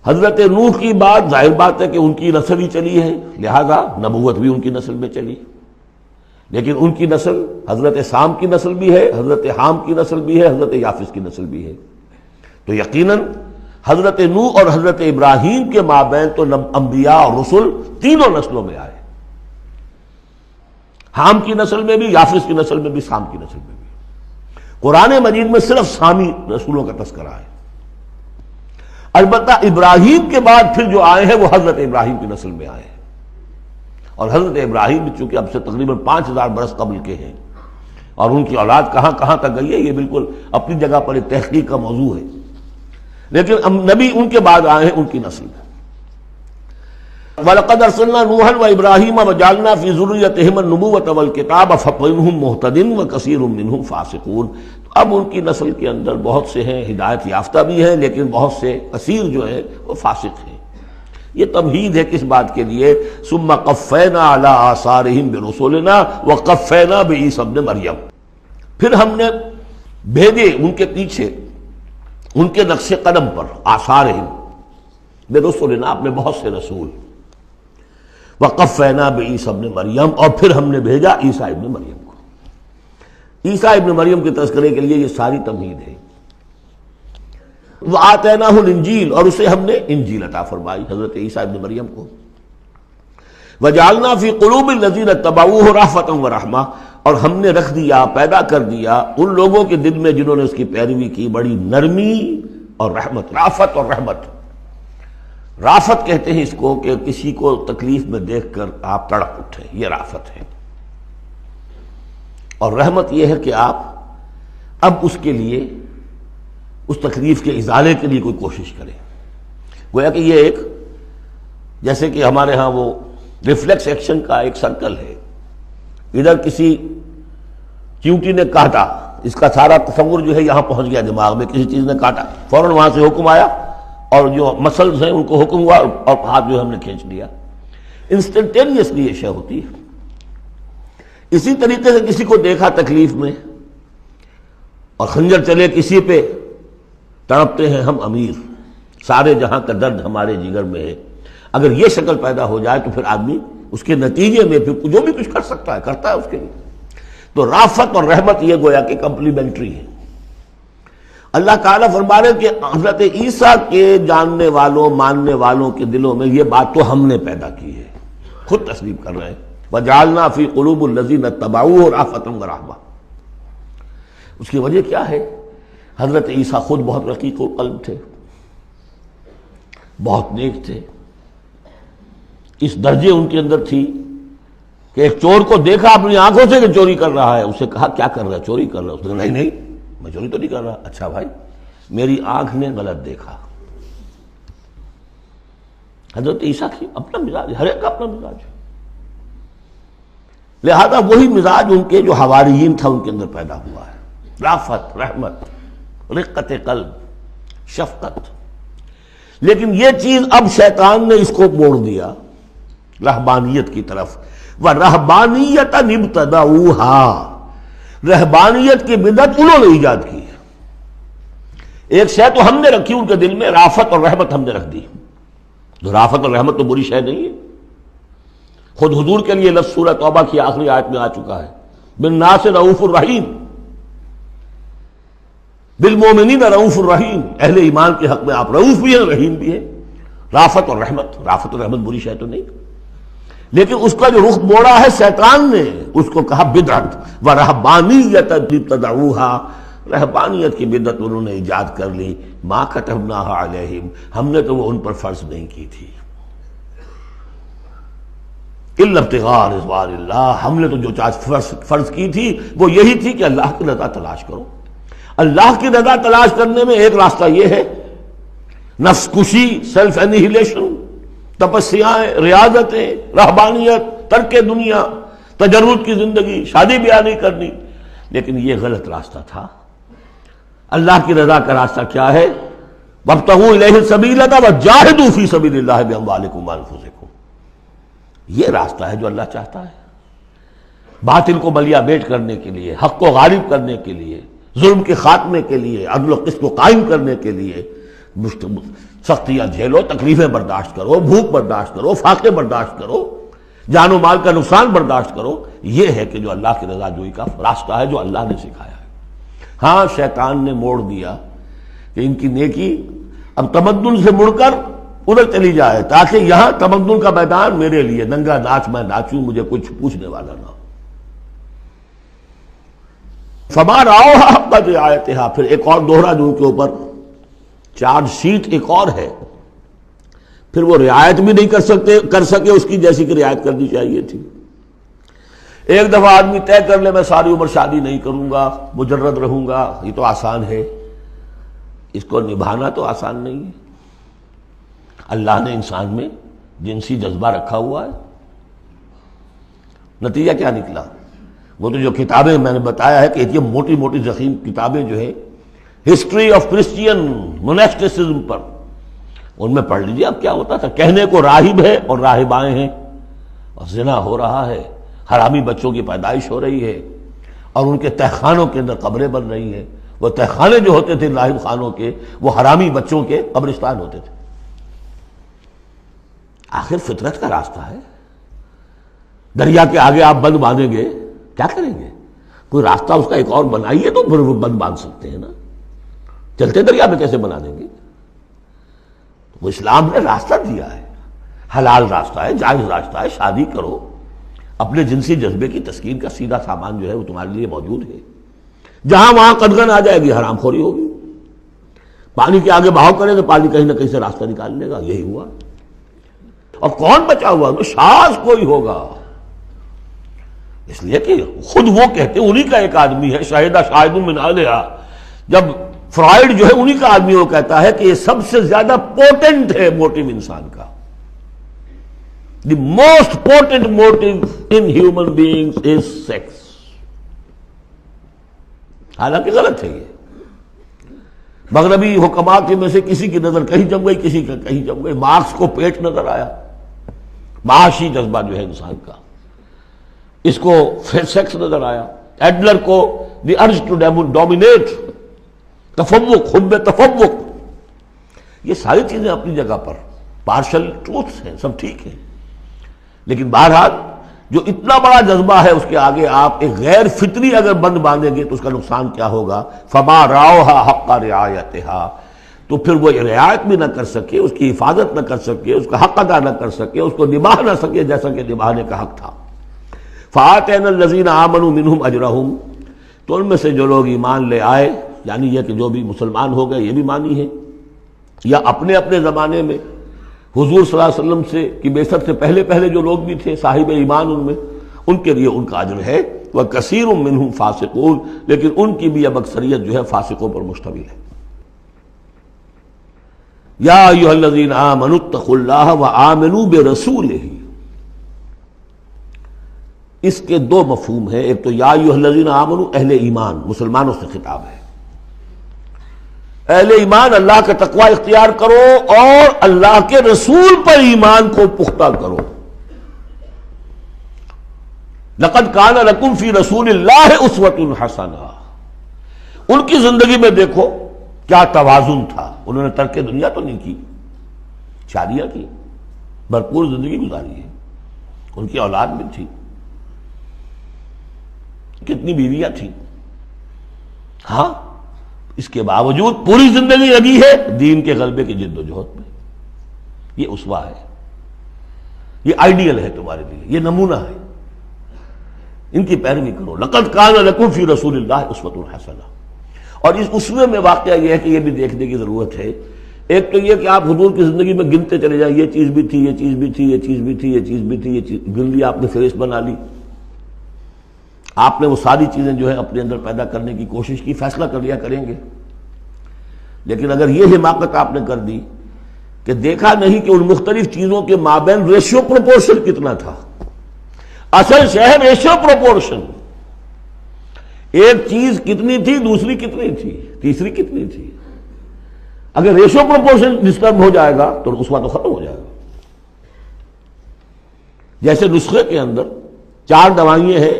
حضرت نوح کی بات ظاہر بات ہے کہ ان کی نسل ہی چلی ہے، لہذا نبوت بھی ان کی نسل میں چلی، لیکن ان کی نسل حضرت سام کی نسل بھی ہے، حضرت حام کی نسل بھی ہے، حضرت یافس کی نسل بھی ہے. تو یقیناً حضرت نوح اور حضرت ابراہیم کے مابین تو انبیاء اور رسل تینوں نسلوں میں آئے، حام کی نسل میں بھی، یافس کی نسل میں بھی، سام کی نسل میں بھی. قرآن مجید میں صرف سامی رسولوں کا تذکرہ ہے. البتہ ابراہیم کے بعد پھر جو آئے ہیں وہ حضرت ابراہیم کی نسل میں آئے ہیں، اور حضرت ابراہیم بھی چونکہ اب سے تقریباً 5000 برس قبل کے ہیں، اور ان کی اولاد کہاں کہاں تک گئی ہے یہ بالکل اپنی جگہ پر ایک تحقیق کا موضوع ہے، لیکن نبی ان کے بعد آئے ہیں ان کی نسل میں. وَلَقَدْ أَرْسَلْنَا نُوحًا وَإِبْرَاهِيمَ وَجَعَلْنَا فِي ذُرِّيَّتِهِمَا النُّبُوَّةَ وَالْكِتَابَ فَمِنْهُم مُّهْتَدٍ وَكَثِيرٌ مِّنْهُمْ فَاسِقُونَ. اب ان کی نسل کے اندر بہت سے ہیں ہدایت یافتہ بھی ہیں، لیکن بہت سے کثیر جو ہے وہ فاسق ہیں. یہ تمہید ہے کس بات کے لیے؟ ثُمَّ قَفَّيْنَا عَلَىٰ آثَارِهِمْ بِرُسُلِنَا وَقَفَّيْنَا بِعِيسَىٰ ابْنِ مَرْيَمَ، پھر ہم نے بھیجے ان کے پیچھے ان کے نقش قدم پر، آثارہم برسلنا، اپنے بہت سے رسول، وقفینا بعیسیٰ ابن مریم، اور پھر ہم نے بھیجا عیسیٰ ابن مریم کو. عیسیٰ ابن مریم کے تذکرے کے لیے یہ ساری تمہید ہے. وآتیناہ الانجیل، اور اسے ہم نے انجیل عطا فرمائی حضرت عیسیٰ ابن مریم کو. وجعلنا فی قلوب الذین اتبعوہ رأفۃ ورحمہ، اور ہم نے رکھ دیا، پیدا کر دیا ان لوگوں کے دل میں جنہوں نے اس کی پیروی کی بڑی نرمی اور رحمت. رافت اور رحمت، رافت کہتے ہیں اس کو کہ کسی کو تکلیف میں دیکھ کر آپ تڑپ اٹھیں، یہ رافت ہے. اور رحمت یہ ہے کہ آپ اب اس کے لیے، اس تکلیف کے ازالے کے لیے کوئی کوشش کریں. گویا کہ یہ ایک، جیسے کہ ہمارے ہاں وہ ریفلیکس ایکشن کا ایک سرکل ہے. ادھر کسی چیونٹی نے کاٹا، اس کا سارا تصور جو ہے یہاں پہنچ گیا دماغ میں، کسی چیز نے کاٹا، فوراً وہاں سے حکم آیا اور جو مسلز ہیں ان کو حکم ہوا اور ہاتھ جو ہم نے کھینچ لیا. انسٹنٹینیسلی یہ شے ہوتی ہے. اسی طریقے سے کسی کو دیکھا تکلیف میں اور خنجر چلے کسی پہ، تڑپتے ہیں ہم امیر، سارے جہاں کا درد ہمارے جگر میں ہے. اگر یہ شکل پیدا ہو جائے تو پھر آدمی اس کے نتیجے میں پھر جو بھی کچھ کر سکتا ہے کرتا ہے اس کے لیے. تو رافت اور رحمت یہ گویا کہ کمپلیمنٹری ہے. اللہ تعالیٰ فرما رہے کہ حضرت عیسیٰ کے جاننے والوں ماننے والوں کے دلوں میں یہ بات تو ہم نے پیدا کی ہے، خود تسلیم کر رہے ہیں. وَجَعَلْنَا فِي قُلُوبِ الَّذِينَ اتَّبَعُوهُ رَأْفَةً وَرَحْمَةً. اس کی وجہ کیا ہے؟ حضرت عیسیٰ خود بہت رقیق القلب تھے، بہت نیک تھے. اس درجے ان کے اندر تھی کہ ایک چور کو دیکھا اپنی آنکھوں سے کہ چوری کر رہا ہے، اسے کہا کیا کر رہا ہے؟ چوری کر رہا ہے۔ اس نے کہا نہیں میں چوری تو نہیں کر رہا۔ اچھا بھائی میری آنکھ نے غلط دیکھا۔ حضرت عیسیٰ کی اپنا مزاج، ہر ایک کا اپنا مزاج ہے، لہذا وہی مزاج ان کے جو حواریین تھا ان کے اندر پیدا ہوا ہے، رافت، رحمت، رقت قلب، شفقت۔ لیکن یہ چیز اب شیطان نے اس کو موڑ دیا رہبانیت کی طرف۔ وَرَهْبَانِيَّةً ابْتَدَعُوهَا، رہبانیت کی بدعت انہوں نے ایجاد کی۔ ایک شے تو ہم نے رکھی ان کے دل میں، رافت اور رحمت ہم نے رکھ دی۔ تو رافت اور رحمت تو بری شے نہیں ہے، خود حضور کے لیے لفظ سورہ توبہ کی آخری آیت میں آ چکا ہے، بالناس رؤوف الرحیم، بالمومنین رؤوف الرحیم، اہل ایمان کے حق میں آپ رؤوف بھی ہیں رحیم بھی ہیں۔ رافت اور رحمت بری شے تو نہیں، لیکن اس کا جو رخ موڑا ہے شیطان نے، اس کو کہا بدعت۔ وَرَهْبَانِيَّةً ابْتَدَعُوهَا، رہبانیت کی بدعت انہوں نے ایجاد کر لی۔ مَا كَتَبْنَاهَا عَلَيْهِمْ، ہم نے تو وہ ان پر فرض نہیں کی تھی۔ إِلَّا ابْتِغَاءَ رِضْوَانِ اللَّهِ، ہم نے تو جو چیز فرض کی تھی وہ یہی تھی کہ اللہ کی رضا تلاش کرو۔ اللہ کی رضا تلاش کرنے میں ایک راستہ یہ ہے، نفس کشی، سیلف انہیلیشن، تپسیاں، ریاضتیں، رہبانیت، ترک دنیا، تجرد کی زندگی، شادی بیاہ نہیں کرنی۔ لیکن یہ غلط راستہ تھا۔ اللہ کی رضا کا راستہ کیا ہے؟ وَابْتَغُوا إِلَيْهِ السَّبِيلَ وَجَاهِدُوا فِي سَبِيلِ اللَّهِ بِأَمْوَالِكُمْ وَأَنفُسِكُمْ، یہ راستہ ہے جو اللہ چاہتا ہے، باطل کو ملیا بیٹ کرنے کے لیے، حق کو غالب کرنے کے لیے، ظلم کے خاتمے کے لیے، عدل و قسط کو قائم کرنے کے لیے۔ سختیاں جھیلو، تکلیفیں برداشت کرو، بھوک برداشت کرو، فاقے برداشت کرو، جان و مال کا نقصان برداشت کرو۔ یہ ہے کہ جو اللہ کی رضا جوئی کا راستہ ہے جو اللہ نے سکھایا ہے۔ ہاں شیطان نے موڑ دیا کہ ان کی نیکی اب تمدن سے مڑ کر ادھر چلی جائے، تاکہ یہاں تمدن کا میدان میرے لیے، ننگا ناچ میں ناچوں، مجھے کچھ پوچھنے والا نہ ہو۔ فَمَا رَعَوْهَا حَقَّ رِعَایَتِهَا، پھر ایک اور دوہرا جو ان کے اوپر چارج شیٹ ایک اور ہے، پھر وہ رعایت بھی نہیں کر سکے اس کی جیسی کہ رعایت کرنی چاہیے تھی۔ ایک دفعہ آدمی طے کر لے میں ساری عمر شادی نہیں کروں گا، مجرد رہوں گا، یہ تو آسان ہے، اس کو نبھانا تو آسان نہیں ہے۔ اللہ نے انسان میں جنسی جذبہ رکھا ہوا ہے، نتیجہ کیا نکلا؟ وہ تو جو کتابیں میں نے بتایا ہے کہ یہ موٹی موٹی ضخیم کتابیں جو ہے ہسٹری آف کرسچین موناسٹسزم پر، ان میں پڑھ لیجیے اب کیا ہوتا تھا۔ کہنے کو راہب ہے اور راہبائیں ہیں، اور زنا ہو رہا ہے، حرامی بچوں کی پیدائش ہو رہی ہے، اور ان کے تہخانوں کے اندر قبریں بن رہی ہیں۔ وہ تہخانے جو ہوتے تھے راہب خانوں کے، وہ حرامی بچوں کے قبرستان ہوتے تھے۔ آخر فطرت کا راستہ ہے، دریا کے آگے آپ بند باندھیں گے کیا کریں گے؟ کوئی راستہ اس کا ایک اور بنائیے تو پھر وہ بند باندھ سکتے ہیں نا، چلتے دریا میں کیسے بنا دیں گے؟ وہ اسلام نے راستہ دیا ہے، حلال راستہ ہے، جائز راستہ ہے، شادی کرو، اپنے جنسی جذبے کی تسکین کا سیدھا سامان جو ہے وہ تمہارے لیے موجود ہے۔ جہاں وہاں قدغن آ جائے گی، حرام خوری ہوگی، پانی کے آگے بہاؤ کرے تو پانی کہیں نہ کہیں سے راستہ نکال لے گا، یہی ہوا۔ اور کون بچا ہوا؟ تو شاذ کوئی ہوگا، اس لیے کہ خود وہ کہتے ہیں، انہی کا ایک آدمی ہے، شاہدہ شاہد من اہلہا، جب فرائیڈ جو ہے انہی کا آدمی وہ کہتا ہے کہ یہ سب سے زیادہ پوٹنٹ ہے موٹیو انسان کا، the most potent motive in human beings is sex. حالانکہ غلط ہے یہ، مغربی حکماء کے میں سے کسی کی نظر کہیں جم گئی، کسی کا کہیں جم گئی۔ مارکس کو پیٹ نظر آیا، معاشی جذبہ جو ہے انسان کا، اس کو سیکس نظر آیا، ایڈلر کو دی ارج ٹو ڈومینیٹ، تفوق، حب تفوق۔ یہ ساری چیزیں اپنی جگہ پر پارشل ٹروتھس ہیں، سب ٹھیک ہے، لیکن بہرحال جو اتنا بڑا جذبہ ہے اس کے آگے آپ ایک غیر فطری اگر بند باندھیں گے تو اس کا نقصان کیا ہوگا؟ فما رعوها حق رعایتها، تو پھر وہ رعایت بھی نہ کر سکے، اس کی حفاظت نہ کر سکے، اس کا حق ادا نہ کر سکے، اس کو نبھا نہ سکے جیسا کہ نبھانے کا حق تھا۔ فآتینا الذین آمنوا منہم اجرہم، تو ان میں سے جو لوگ ایمان لے آئے، یعنی یہ کہ جو بھی مسلمان ہو گئے، یہ بھی مانی ہے، یا اپنے اپنے زمانے میں حضور صلی اللہ علیہ وسلم سے کی بعثت سے پہلے جو لوگ بھی تھے صاحب ایمان، ان میں ان کے لیے ان کا اجر ہے، وَكَثِيرٌ مِّنْهُمْ فَاسِقُونَ، لیکن ان کی بھی اب اکثریت جو ہے فاسقوں پر مشتمل ہے۔ یا ایھا الذین آمنوا اتقوا اللہ وآمنوا برسولہ، اس کے دو مفہوم ہیں، ایک تو یا ایھا الذین آمنوا اہل ایمان، مسلمانوں سے خطاب ہے، اہل ایمان اللہ کا تقوی اختیار کرو اور اللہ کے رسول پر ایمان کو پختہ کرو۔ لقد کان لکم فی رسول اللہ اسوۃ حسنہ، ان کی زندگی میں دیکھو کیا توازن تھا، انہوں نے ترک دنیا تو نہیں کی، شادیاں کی، بھرپور زندگی گزاری ہے، ان کی اولاد بھی تھی، کتنی بیویاں تھیں، ہاں اس کے باوجود پوری زندگی لگی ہے دین کے غلبے کی جد و جہد میں۔ یہ اسوہ ہے، یہ آئیڈیل ہے تمہارے لیے، یہ نمونہ ہے، ان کی پیروی کرو۔ لقد کان لکم فی رسول اللہ اسوۃ حسنہ۔ اور اس اسوے میں واقعہ یہ ہے کہ یہ بھی دیکھنے کی ضرورت ہے، ایک تو یہ کہ آپ حضور کی زندگی میں گنتے چلے جائیں، یہ چیز بھی تھی، یہ چیز بھی تھی، یہ چیز بھی تھی، یہ چیز بھی تھی، یہ چیز گن لی آپ نے، فہرست بنا لی، آپ نے وہ ساری چیزیں جو ہے اپنے اندر پیدا کرنے کی کوشش کی، فیصلہ کر لیا کریں گے۔ لیکن اگر یہ حماقت آپ نے کر دی کہ دیکھا نہیں کہ ان مختلف چیزوں کے مابین ریشیو پروپورشن کتنا تھا، اصل شہر ریشیو پروپورشن، ایک چیز کتنی تھی، دوسری کتنی تھی، تیسری کتنی تھی، اگر ریشیو پروپورشن ڈسٹرب ہو جائے گا تو اس وقت تو ختم ہو جائے گا۔ جیسے نسخے کے اندر 4 دوائیں ہیں،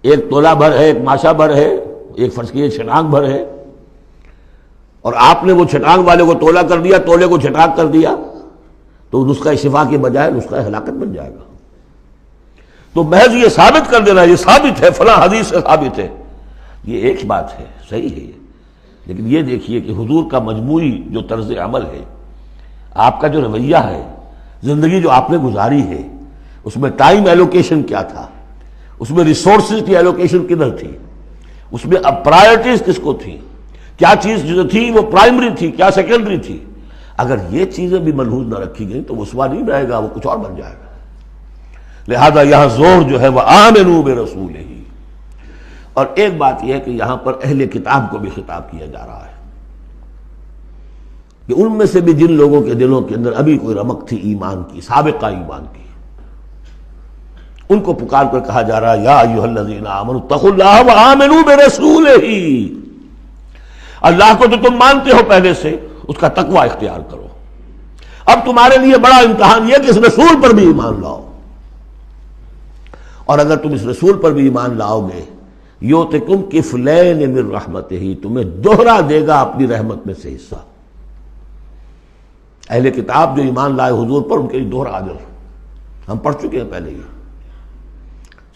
ایک تولہ بھر ہے، ایک ماشا بھر ہے، ایک فرض کیجیے چھٹانگ بھر ہے، اور آپ نے وہ چھٹانگ والے کو تولہ کر دیا، تولے کو چھٹانگ کر دیا، تو نسخہ شفا کے بجائے نسخہ ہلاکت بن جائے گا۔ تو محض یہ ثابت کر دینا، یہ ثابت ہے، فلاں حدیث سے ثابت ہے، یہ ایک بات ہے، صحیح ہے، لیکن یہ دیکھیے کہ حضور کا مجموعی جو طرز عمل ہے، آپ کا جو رویہ ہے، زندگی جو آپ نے گزاری ہے، اس میں ٹائم ایلوکیشن کیا تھا، اس میں ریسورسز کی ایلوکیشن کدھر تھی، اس میں اب پرائرٹیز کس کو تھی، کیا چیز جو تھی وہ پرائمری تھی، کیا سیکنڈری تھی، اگر یہ چیزیں بھی ملحوظ نہ رکھی گئیں تو اسوہ نہیں رہے گا، وہ کچھ اور بن جائے گا۔ لہذا یہاں زور جو ہے وہ آمنوا برسولہ، اور ایک بات یہ ہے کہ یہاں پر اہل کتاب کو بھی خطاب کیا جا رہا ہے کہ ان میں سے بھی جن لوگوں کے دلوں کے اندر ابھی کوئی رمق تھی ایمان کی، سابقہ ایمان کی، ان کو پکار کر کہا جا رہا ہے یا ایھا الذین آمنوا اتقوا اللہ وآمنوا برسولہ، اللہ کو تو تم مانتے ہو پہلے سے، اس کا تقوی اختیار کرو، اب تمہارے لیے بڑا امتحان یہ کہ اس رسول پر بھی ایمان لاؤ، اور اگر تم اس رسول پر بھی ایمان لاؤ گے یؤتکم کفلین من رحمتہ، تمہیں دوہرا دے گا اپنی رحمت میں سے حصہ۔ اہل کتاب جو ایمان لائے حضور پر، ان کے لیے دوہرا اجر، ہم پڑھ چکے ہیں پہلے، یہ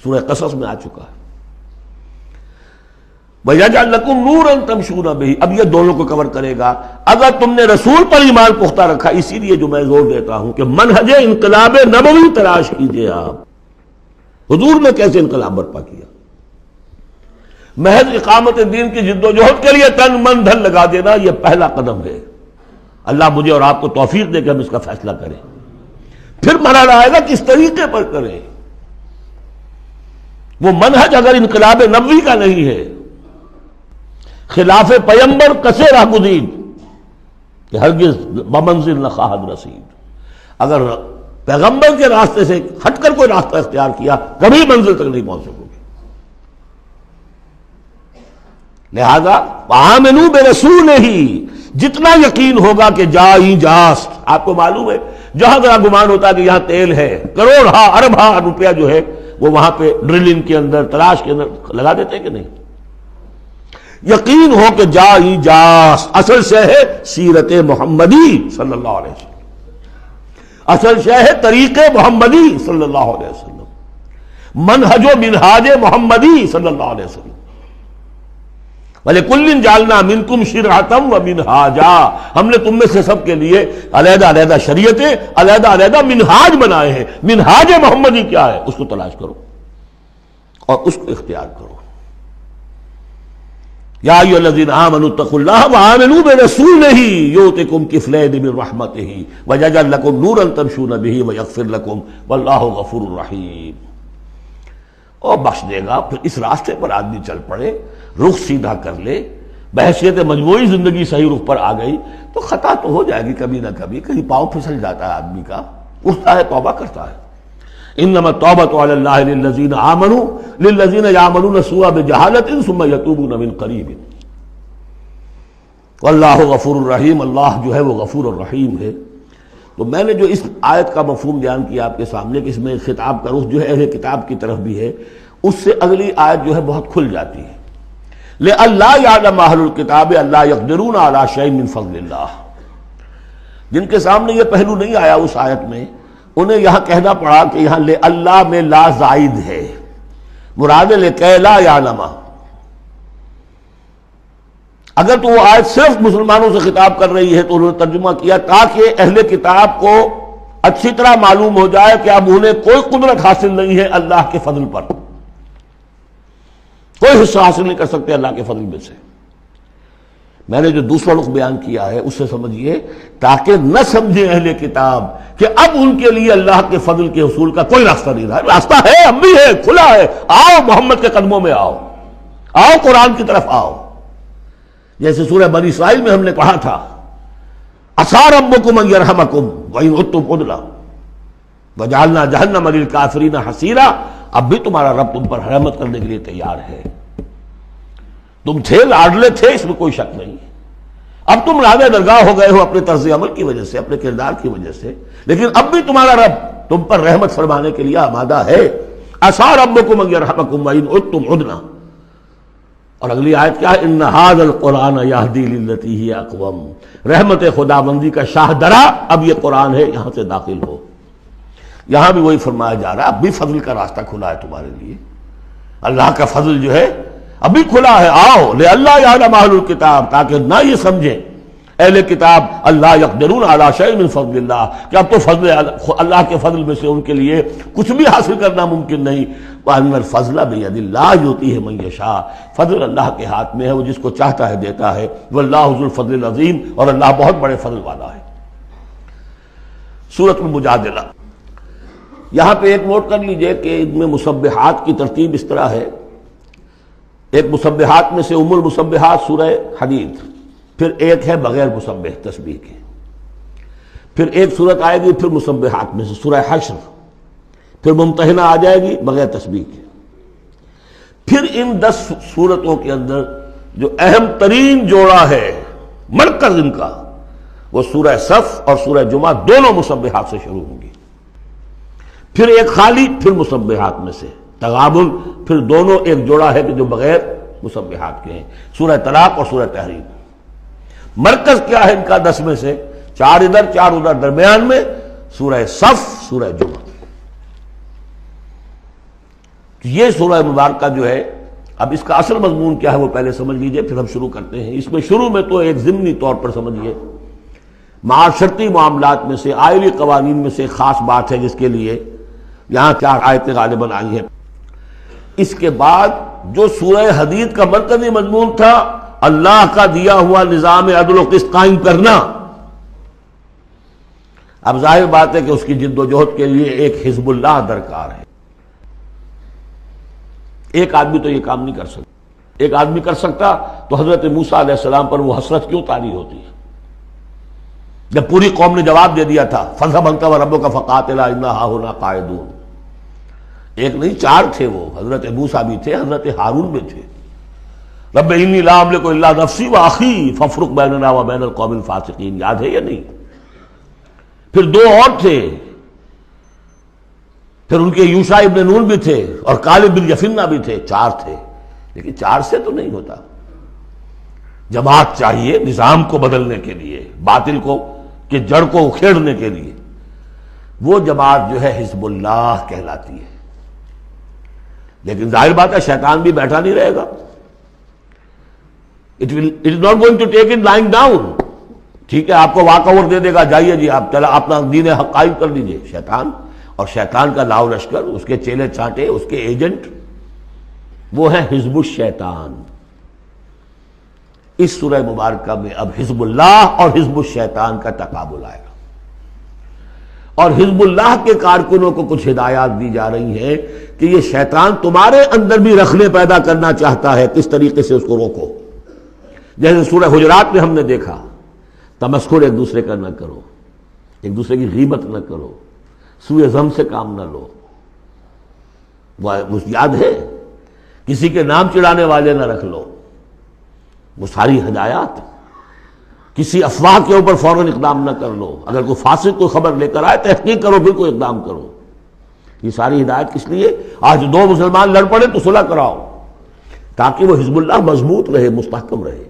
سورہ قصص میں آ چکا ہے۔ وَيَجْعَلْ لَكُمْ نُورًا تَمْشُونَ بِهِ، اب یہ دونوں کو کور کرے گا۔ اگر تم نے رسول پر ایمان پختہ رکھا، اسی لیے جو میں زور دیتا ہوں کہ منہج انقلاب نبوی تلاش کیجئے آپ، حضور نے کیسے انقلاب برپا کیا، محض اقامت دین کی جد و جہد کے لیے تن من دھن لگا دینا، یہ پہلا قدم ہے۔ اللہ مجھے اور آپ کو توفیق دے کہ ہم اس کا فیصلہ کریں، پھر مرحلہ آئے گا کس طریقے پر کریں۔ وہ منہج اگر انقلاب نبوی کا نہیں ہے، خلاف پیمبر کسے راہ گزید کہ ہرگز بمنزل نہ خواہد رسید، اگر پیغمبر کے راستے سے ہٹ کر کوئی راستہ اختیار کیا کبھی منزل تک نہیں پہنچ سکو گے۔ لہذا آمنوا برسولہ، جتنا یقین ہوگا کہ جائیں جاست، آپ کو معلوم ہے جہاں ذرا گمان ہوتا ہے کہ یہاں تیل ہے، کروڑ ارب روپیہ جو ہے وہ وہاں پہ ڈرلنگ کے اندر، تلاش کے اندر لگا دیتے ہیں کہ نہیں، یقین ہو کہ جائیں جاست، اصل شے ہے سیرت محمدی صلی اللہ علیہ وسلم، اصل شے ہے طریق محمدی صلی اللہ علیہ وسلم، منہج و منہاج محمدی صلی اللہ علیہ وسلم۔ وَلِكُلٍّ جَعَلْنَا مِنْكُمْ شِرْعَةً وَمِنْهَاجًا، ہم نے تم میں سے سب کے لیے علیحدہ علیحدہ شریعتیں، علیحدہ علیحدہ منہاج بنائے ہیں۔ منہاج محمدی کیا ہے، اس کو تلاش کرو اور اس کو اختیار کرو۔ یا ایھا الذین آمنوا اتقوا اللہ وآمنوا برسولہ یؤتکم کفلین من رحمتہ ویجعل لکم نورا تمشون بہ ویغفر لکم واللہ غفور رحیم۔ اور بخش دے گا۔ پھر اس راستے پر آدمی چل پڑے، رخ سیدھا کر لے، بحیثیت مجموعی زندگی صحیح رخ پر آ گئی تو خطا تو ہو جائے گی کبھی نہ کبھی، کہیں پاؤں پھسل جاتا ہے آدمی کا، اٹھتا ہے توبہ کرتا ہے۔ انما التوبۃ علی اللہ للذین آمنوا للذین یعملون السوء بجہالۃ ثم یتوبون من قریب واللہ غفور الرحیم، اللہ جو ہے وہ غفور الرحیم ہے۔ تو میں نے جو اس آیت کا مفہوم بیان کیا آپ کے سامنے کہ اس میں خطاب کا رخ جو ہے اہل کتاب کی طرف بھی ہے، اس سے اگلی آیت جو ہے بہت کھل جاتی ہے۔ لئلا یعلم اہل الکتاب الا یقدرون علی شیء من فضل اللہ، جن کے سامنے یہ پہلو نہیں آیا اس آیت میں، انہیں یہاں کہنا پڑا کہ یہاں اللہ میں لا زائد ہے، مراد لکے لا یعلم۔ اگر تو وہ آیت صرف مسلمانوں سے خطاب کر رہی ہے تو انہوں نے ترجمہ کیا تاکہ اہل کتاب کو اچھی طرح معلوم ہو جائے کہ اب انہیں کوئی قدرت حاصل نہیں ہے اللہ کے فضل پر، کوئی حصہ حاصل نہیں کر سکتے اللہ کے فضل میں سے۔ میں نے جو دوسرا رخ بیان کیا ہے اس سے سمجھیے تاکہ نہ سمجھے اہل کتاب کہ اب ان کے لیے اللہ کے فضل کے حصول کا کوئی راستہ نہیں رہا، راستہ ہے، اب بھی ہے، کھلا ہے، آؤ محمد کے قدموں میں آؤ، آؤ قرآن کی طرف آؤ۔ جیسے سورہ بنی اسرائیل میں ہم نے پڑھا تھا عسیٰ ربکم ان یرحمکم وان عدتم عدنا وجعلنا جہنم للکافرین حصیرا، اب بھی تمہارا رب تم پر رحمت کرنے کے لیے تیار ہے۔ تم تھے لاڈلے تھے، اس میں کوئی شک نہیں، اب تم راضی درگاہ ہو گئے ہو اپنے طرز عمل کی وجہ سے، اپنے کردار کی وجہ سے، لیکن اب بھی تمہارا رب تم پر رحمت فرمانے کے لیے آمادہ ہے۔ عسیٰ ربکم ان یرحمکم وان عدتم عدنا۔ اور اگلی آیت کیا ہے؟ ان ھذا القرآن یہدی للتی ہی اقوم، رحمت خداوندی کا شاہ درا اب یہ قرآن ہے، یہاں سے داخل ہو۔ یہاں بھی وہی فرمایا جا رہا ہے اب بھی فضل کا راستہ کھلا ہے تمہارے لیے، اللہ کا فضل جو ہے ابھی کھلا ہے، آؤ لئلا یعلم اہل الکتاب، تاکہ نہ یہ سمجھیں اہل کتاب اللہ یقدرون علی شیء من فضل اللہ، کہ اب تو فضل اللہ کے فضل میں سے ان کے لیے کچھ بھی حاصل کرنا ممکن نہیں۔ وَأَنَّ الْفَضْلَ بِيَدِ اللَّهِ يُؤْتِيهِ مَن يَشَاءُ، فضل اللہ کے ہاتھ میں ہے، وہ جس کو چاہتا ہے دیتا ہے۔ وَاللَّهُ ذُو الْفَضْلِ الْعَظِيمِ، اور اللہ بہت بڑے فضل والا ہے۔ سورۃ المجادلہ، یہاں پہ ایک نوٹ کر لیجئے کہ ان میں مسبحات کی ترتیب اس طرح ہے، ایک مسبحات میں سے ام المسبحات سورہ حدید، پھر ایک ہے بغیر مسبح تسبیح کے، پھر ایک صورت آئے گی پھر مسبحات میں سے سورہ حشر، پھر ممتحنہ آ جائے گی بغیر تسبیح کے، پھر ان 10 صورتوں کے اندر جو اہم ترین جوڑا ہے مرکز ان کا وہ سورہ صف اور سورہ جمعہ دونوں مسبحات سے شروع ہوں گی، پھر ایک خالی، پھر مسبحات میں سے تغابن، پھر دونوں ایک جوڑا ہے کہ جو بغیر مسبحات کے ہیں، سورہ طلاق اور سورہ تحریم۔ مرکز کیا ہے ان کا 10 میں سے؟ 4 ادھر 4 ادھر، درمیان میں سورہ صف، سورہ جمعہ۔ یہ سورہ مبارکہ جو ہے، اب اس کا اصل مضمون کیا ہے وہ پہلے سمجھ لیجئے پھر ہم شروع کرتے ہیں۔ اس میں شروع میں تو ایک ضمنی طور پر سمجھیے، معاشرتی معاملات میں سے، آئلی قوانین میں سے خاص بات ہے جس کے لیے یہاں 4 آیتیں غالباً آئی ہیں۔ اس کے بعد جو سورہ حدید کا مرکزی مضمون تھا اللہ کا دیا ہوا نظام عدل و قسط قائم کرنا، اب ظاہر بات ہے کہ اس کی جد و جہد کے لیے ایک حزب اللہ درکار ہے۔ ایک آدمی تو یہ کام نہیں کر سکتا، ایک آدمی کر سکتا تو حضرت موسیٰ علیہ السلام پر وہ حسرت کیوں طاری ہوتی ہے جب پوری قوم نے جواب دے دیا تھا فَاذْهَبْ أَنْتَ وَرَبُّكَ فَقَاتِلَا إِنَّا هَاهُنَا قَاعِدُونَ۔ ایک نہیں 4 تھے، وہ حضرت موسیٰ بھی تھے، حضرت ہارون بھی تھے۔ رب انی لا املک الا نفسی واخی فافرق بیننا وبین القوم الفاسقین، یاد ہے یا نہیں؟ پھر 2 اور تھے، پھر ان کے یوشع ابن نون بھی تھے اور کالب بن یفنہ بھی تھے، 4 تھے، لیکن 4 سے تو نہیں ہوتا، جماعت چاہیے نظام کو بدلنے کے لیے، باطل کو کہ جڑ کو اکھیڑنے کے لیے۔ وہ جماعت جو ہے حزب اللہ کہلاتی ہے، لیکن ظاہر بات ہے شیطان بھی بیٹھا نہیں رہے گا، it is not going to take it lying down۔ ٹھیک ہے، آپ کو واک اوور دے دے گا، جائیے جی آپ چلا اپنا دین حق قائم کر لیجیے، شیطان اور شیطان کا لاؤ لشکر، اس کے چیلے چانٹے، اس کے ایجنٹ، وہ ہے حزب الشیطان۔ اس سورہ مبارکہ میں اب حزب اللہ اور حزب الشیطان کا تقابل آئے گا، اور حزب اللہ کے کارکنوں کو کچھ ہدایات دی جا رہی ہیں کہ یہ شیطان تمہارے اندر بھی رکھنے پیدا کرنا چاہتا ہے، کس طریقے سے اس کو روکو۔ جیسے سورہ حجرات میں ہم نے دیکھا، تمسخر ایک دوسرے کا نہ کرو، ایک دوسرے کی غیبت نہ کرو، سوء ظن سے کام نہ لو، وہ یاد ہے، کسی کے نام چڑھانے والے نہ رکھ لو، وہ ساری ہدایات۔ کسی افواہ کے اوپر فوراً اقدام نہ کر لو، اگر کوئی فاسق کوئی خبر لے کر آئے تحقیق کرو پھر کوئی اقدام کرو۔ یہ ساری ہدایت کس لیے؟ آج دو مسلمان لڑ پڑے تو صلح کراؤ، تاکہ وہ حزب اللہ مضبوط رہے، مستحکم رہے۔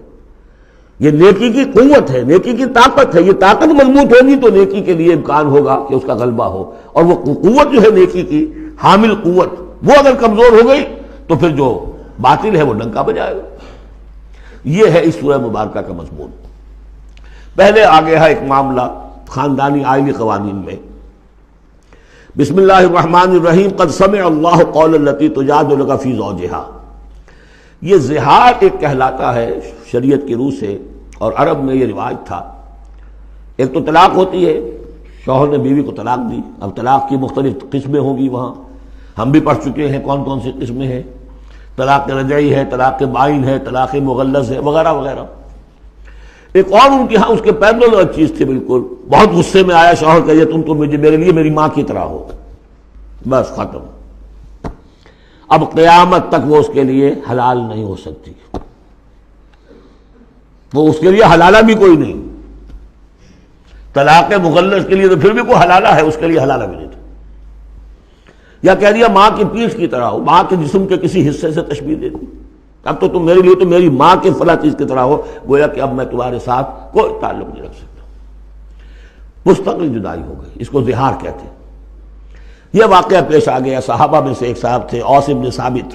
یہ نیکی کی قوت ہے، نیکی کی طاقت ہے، یہ طاقت مضبوط ہوگی تو نیکی کے لیے امکان ہوگا کہ اس کا غلبہ ہو، اور وہ قوت جو ہے نیکی کی حامل قوت، وہ اگر کمزور ہو گئی تو پھر جو باطل ہے وہ ڈنکا بجائے گا۔ یہ ہے اس سورہ مبارکہ کا مضمون۔ پہلے آگے ہے ایک معاملہ خاندانی آئلی قوانین میں۔ بسم اللہ الرحمن الرحیم، قد سمع اللہ قول التی تجادلک فی زوجہا۔ یہ زہار ایک کہلاتا ہے شریعت کی روح سے، اور عرب میں یہ رواج تھا۔ ایک تو طلاق ہوتی ہے، شوہر نے بیوی کو طلاق دی، اب طلاق کی مختلف قسمیں ہوں گی، وہاں ہم بھی پڑھ چکے ہیں کون کون سی قسمیں ہیں۔ طلاق رجعی ہے، طلاق بائن ہے، طلاق مغلظ ہے، وغیرہ وغیرہ۔ ایک اور ان کے ہاں اس کے پیرالل چیز تھی، بالکل بہت غصے میں آیا شوہر کہ تم تو میرے لیے میری ماں کی طرح ہو، بس ختم۔ اب قیامت تک وہ اس کے لیے حلال نہیں ہو سکتی، وہ اس کے لیے حلالہ بھی کوئی نہیں۔ طلاق مغلظ کے لیے تو پھر بھی کوئی حلالہ ہے، اس کے لیے حلالہ بھی نہیں تھا۔ یا کہہ دیا ماں کی پیٹھ کی طرح ہو، ماں کے جسم کے کسی حصے سے تشبیہ دے دی، اب تو تم میرے لیے تو میری ماں کے فلاں چیز کی طرح ہو، گویا کہ اب میں تمہارے ساتھ کوئی تعلق نہیں رکھ سکتا۔ مستقل جدائی ہو گئی، اس کو زہار کہتے ہیں۔ یہ واقعہ پیش آ گیا، صحابہ میں سے ایک صاحب تھے اوس بن ثابت،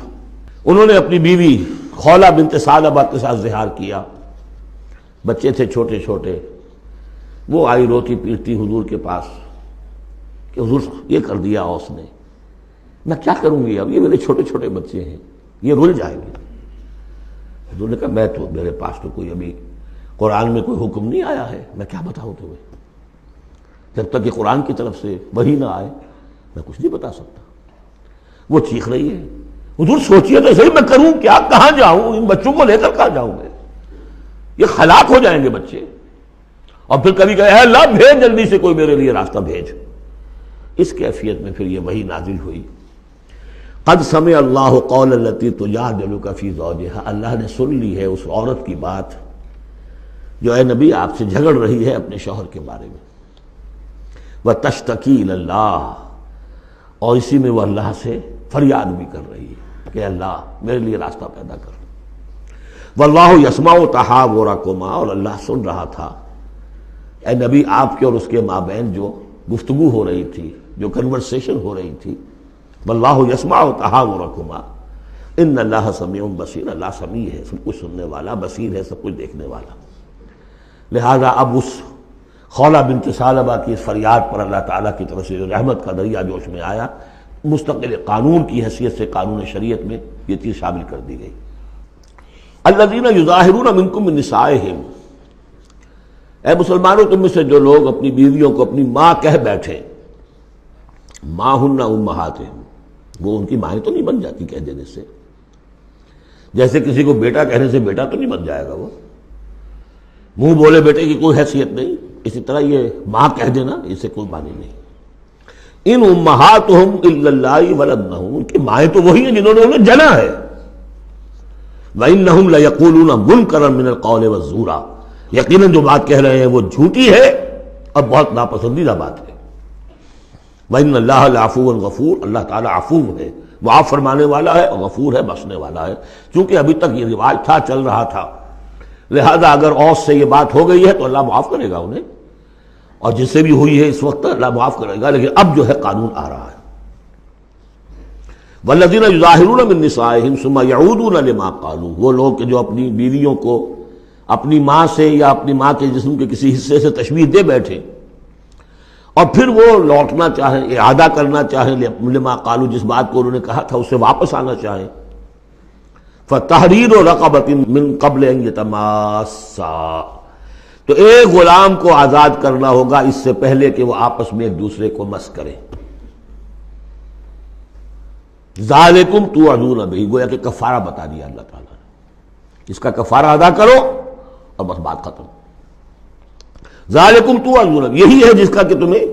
انہوں نے اپنی بیوی خولہ بنت ثعلبہ کے ساتھ زہار کیا، بچے تھے چھوٹے چھوٹے۔ وہ آئی روتی پیٹتی حضور کے پاس کہ حضور یہ کر دیا اوس نے، میں کیا کروں گی، اب یہ میرے چھوٹے چھوٹے بچے ہیں، یہ رل جائیں گے۔ حضور نے کہا میرے پاس تو کوئی ابھی قرآن میں کوئی حکم نہیں آیا ہے، میں کیا بتاؤں تمہیں، جب تک کہ قرآن کی طرف سے وحی نہ آئے میں کچھ نہیں بتا سکتا۔ وہ چیخ رہی ہے، حضور سوچئے تو صحیح میں کروں کیا، کہاں جاؤں، ان بچوں کو لے کر کہاں جاؤں میں، یہ ہلاک ہو جائیں گے بچے۔ اور پھر کبھی کہے اے اللہ بھیج جلدی سے کوئی میرے لیے راستہ بھیج۔ اس کیفیت میں پھر یہ وحی نازل ہوئی، قد سمع اللہ قول التی تجادلک فی زوجہا، اللہ نے سن لی ہے اس عورت کی بات جو اے نبی آپ سے جھگڑ رہی ہے اپنے شوہر کے بارے میں، وتشتکی الی اللہ، اور اسی میں وہ اللہ سے فریاد بھی کر رہی ہے کہ اللہ میرے لیے راستہ پیدا کر۔ واللہ یسمع تحاورکما، اور اللہ سن رہا تھا اے نبی آپ کے اور اس کے مابین جو گفتگو ہو رہی تھی، جو کنورسیشن ہو رہی تھی۔ واللہ یسمع تحاورکما ان اللہ سمیع بصیر، اللہ سمیع ہے، سب کچھ سننے والا، بصیر ہے، سب کچھ دیکھنے والا۔ لہذا اب اس خولہ بنت ثعلبہ کی اس فریاد پر اللہ تعالیٰ کی طرف سے جو رحمت کا دریا جوش میں آیا، مستقل قانون کی حیثیت سے قانون شریعت میں یہ چیز شامل کر دی گئی۔ الذین یظاہرون منکم من نسائہم، اے مسلمانوں تم میں سے جو لوگ اپنی بیویوں کو اپنی ماں کہہ بیٹھے، ماں ہن امہاتہم، وہ ان کی مائیں تو نہیں بن جاتی کہہ دینے سے، جیسے کسی کو بیٹا کہنے سے بیٹا تو نہیں بن جائے گا، وہ منہ بولے بیٹے کی کوئی حیثیت نہیں، اسی طرح یہ ماں کہہ دینا اس سے کوئی معنی نہیں۔ ان امہاتہم الا اللہ ولدنہم، ان کی مائیں تو وہی ہیں جنہوں نے انہیں جنا ہے۔ وانہم لیقولون منکرا من القول والزورا، یقیناً جو بات کہہ رہے ہیں وہ جھوٹی ہے اور بہت ناپسندیدہ بات ہے۔ وَإِنَّ اللَّهَ لَعَفُوٌّ غَفُورٌ، اللہ تعالیٰ عفو ہے، معاف فرمانے والا ہے اور غفور ہے، بخشنے والا ہے۔ چونکہ ابھی تک یہ رواج تھا، چل رہا تھا، لہذا اگر اوس سے یہ بات ہو گئی ہے تو اللہ معاف کرے گا انہیں، اور جس سے بھی ہوئی ہے اس وقت اللہ معاف کرے گا، لیکن اب جو ہے قانون آ رہا ہے۔ وَالَّذِينَ يُظَاهِرُونَ مِن نِّسَائِهِمْ ثُمَّ يَعُودُونَ لِمَا قَالُوا، وہ لوگ کہ جو اپنی بیویوں کو اپنی ماں سے یا اپنی ماں کے جسم کے کسی حصے سے تشبیہ دے بیٹھے اور پھر وہ لوٹنا چاہیں، اعادہ کرنا چاہیں لما قالوا، جس بات کو انہوں نے کہا تھا اس سے واپس آنا چاہیں، فَتَحْرِيرُ رَقَبَةٍ مِّن قَبْلِ أَن يَتَمَاسَّا، تو ایک غلام کو آزاد کرنا ہوگا اس سے پہلے کہ وہ آپس میں ایک دوسرے کو مس کریں. ذالکم توعدون بہ، گویا کہ کفارہ بتا دیا اللہ تعالیٰ نے، اس کا کفارہ ادا کرو اور بس بات ختم. ذالکم توعدون، یہی ہے جس کا کہ تمہیں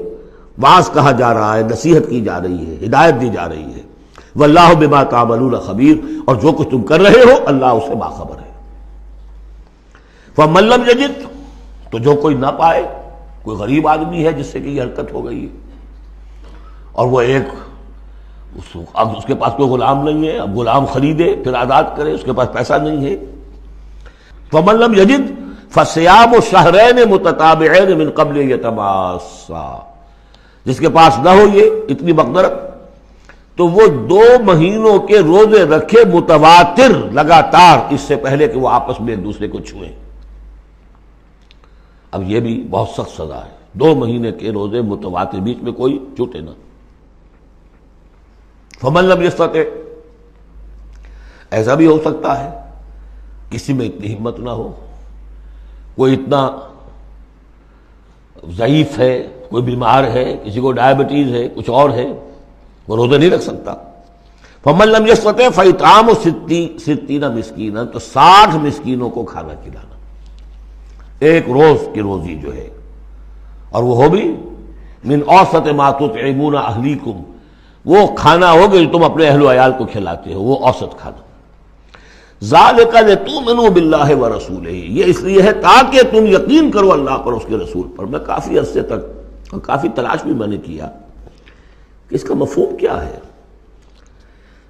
واعظ کہا جا رہا ہے، نصیحت کی جا رہی ہے، ہدایت دی جا رہی ہے. واللہ بما تعملون خبیر، اور جو کچھ تم کر رہے ہو اللہ اس سے باخبر ہے. فمن لم یجد، تو جو کوئی نہ پائے، کوئی غریب آدمی ہے جس سے کہ یہ حرکت ہو گئی ہے اور وہ ایک اب اس کے پاس کوئی غلام نہیں ہے، اب غلام خریدے پھر آزاد کرے، اس کے پاس پیسہ نہیں ہے. فمن لم یجد فصیام شہرین متتابعین من قبل یتماسا، جس کے پاس نہ ہو یہ اتنی مقدرت تو وہ 2 مہینوں کے روزے رکھے متواتر لگاتار، اس سے پہلے کہ وہ آپس میں ایک دوسرے کو چھوئیں. اب یہ بھی بہت سخت سزا ہے، 2 مہینے کے روزے متواتر، بیچ میں کوئی چھوٹے نہ. فمن لم یستطع، ایسا بھی ہو سکتا ہے کسی میں اتنی ہمت نہ ہو، کوئی اتنا ضعیف ہے، کوئی بیمار ہے، کسی کو ڈائبٹیز ہے، کچھ اور ہے، وہ روزے نہیں رکھ سکتا. فمن لم یستطع فاطعام 60 مسکینا، تو 60 مسکینوں کو کھانا کھلانا، ایک روز کی روزی جو ہے، اور وہ ہو بھی من اوسط ما تطعمون اہلیکم، وہ کھانا ہوگا جو تم اپنے اہل و عیال کو کھلاتے ہو، وہ اوسط کھانا. ذالک لتؤمنوا باللہ ورسولہ، یہ اس لیے ہے تاکہ تم یقین کرو اللہ پر، اس کے رسول پر. میں کافی عرصے تک اور کافی تلاش بھی میں نے کیا کہ اس کا مفہوم کیا ہے.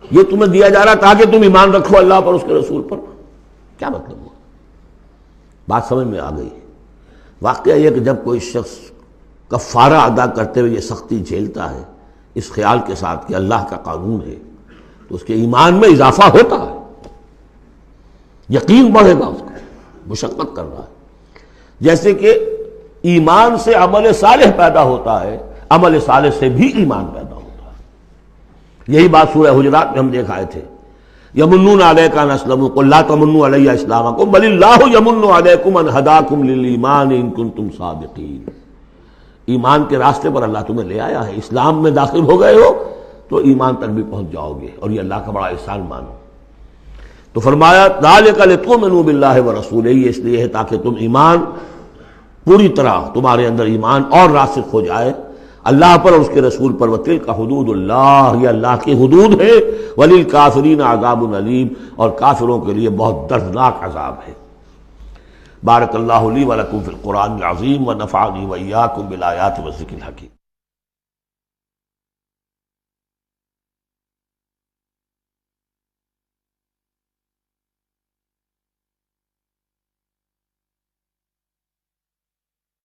یہ تمہیں دیا جا رہا تاکہ تم ایمان رکھو اللہ پر، اس کے رسول پر، کیا مطلب ہوا؟ بات سمجھ میں آ گئی. واقعہ یہ کہ جب کوئی شخص کفارہ ادا کرتے ہوئے یہ سختی جھیلتا ہے اس خیال کے ساتھ کہ اللہ کا قانون ہے، تو اس کے ایمان میں اضافہ ہوتا ہے، یقین بڑھے گا، اس کو مشقت کر رہا ہے. جیسے کہ ایمان سے عمل صالح پیدا ہوتا ہے، عمل صالح سے بھی ایمان پیدا ہوتا ہے. یہی بات سورہ حجرات میں ہم دیکھ آئے تھے. یمنون علیک ان اسلموا قل لا تمنوا علی اسلامکم بل اللہ یمن علیکم ان ہداکم للایمان ان کنتم صادقین. ایمان کے راستے پر اللہ تمہیں لے آیا ہے، اسلام میں داخل ہو گئے ہو تو ایمان تک بھی پہنچ جاؤ گے، اور یہ اللہ کا بڑا احسان مانو. تو فرمایا ذالک لتؤمنوا باللہ ورسولہ، یہ اس لیے ہے تاکہ تم ایمان پوری طرح تمہارے اندر ایمان اور راسخ ہو جائے اللہ پر اور اس کے رسول پر. وتلک حدود اللہ، یہ اللہ کی حدود ہے. وللکافرین عذاب علیم، اور کافروں کے لیے بہت دردناک عذاب ہے. بارک اللہ لی ولکم فی القرآن العظیم ونفعنی وإیاکم بالآیات والذکر الحکیم.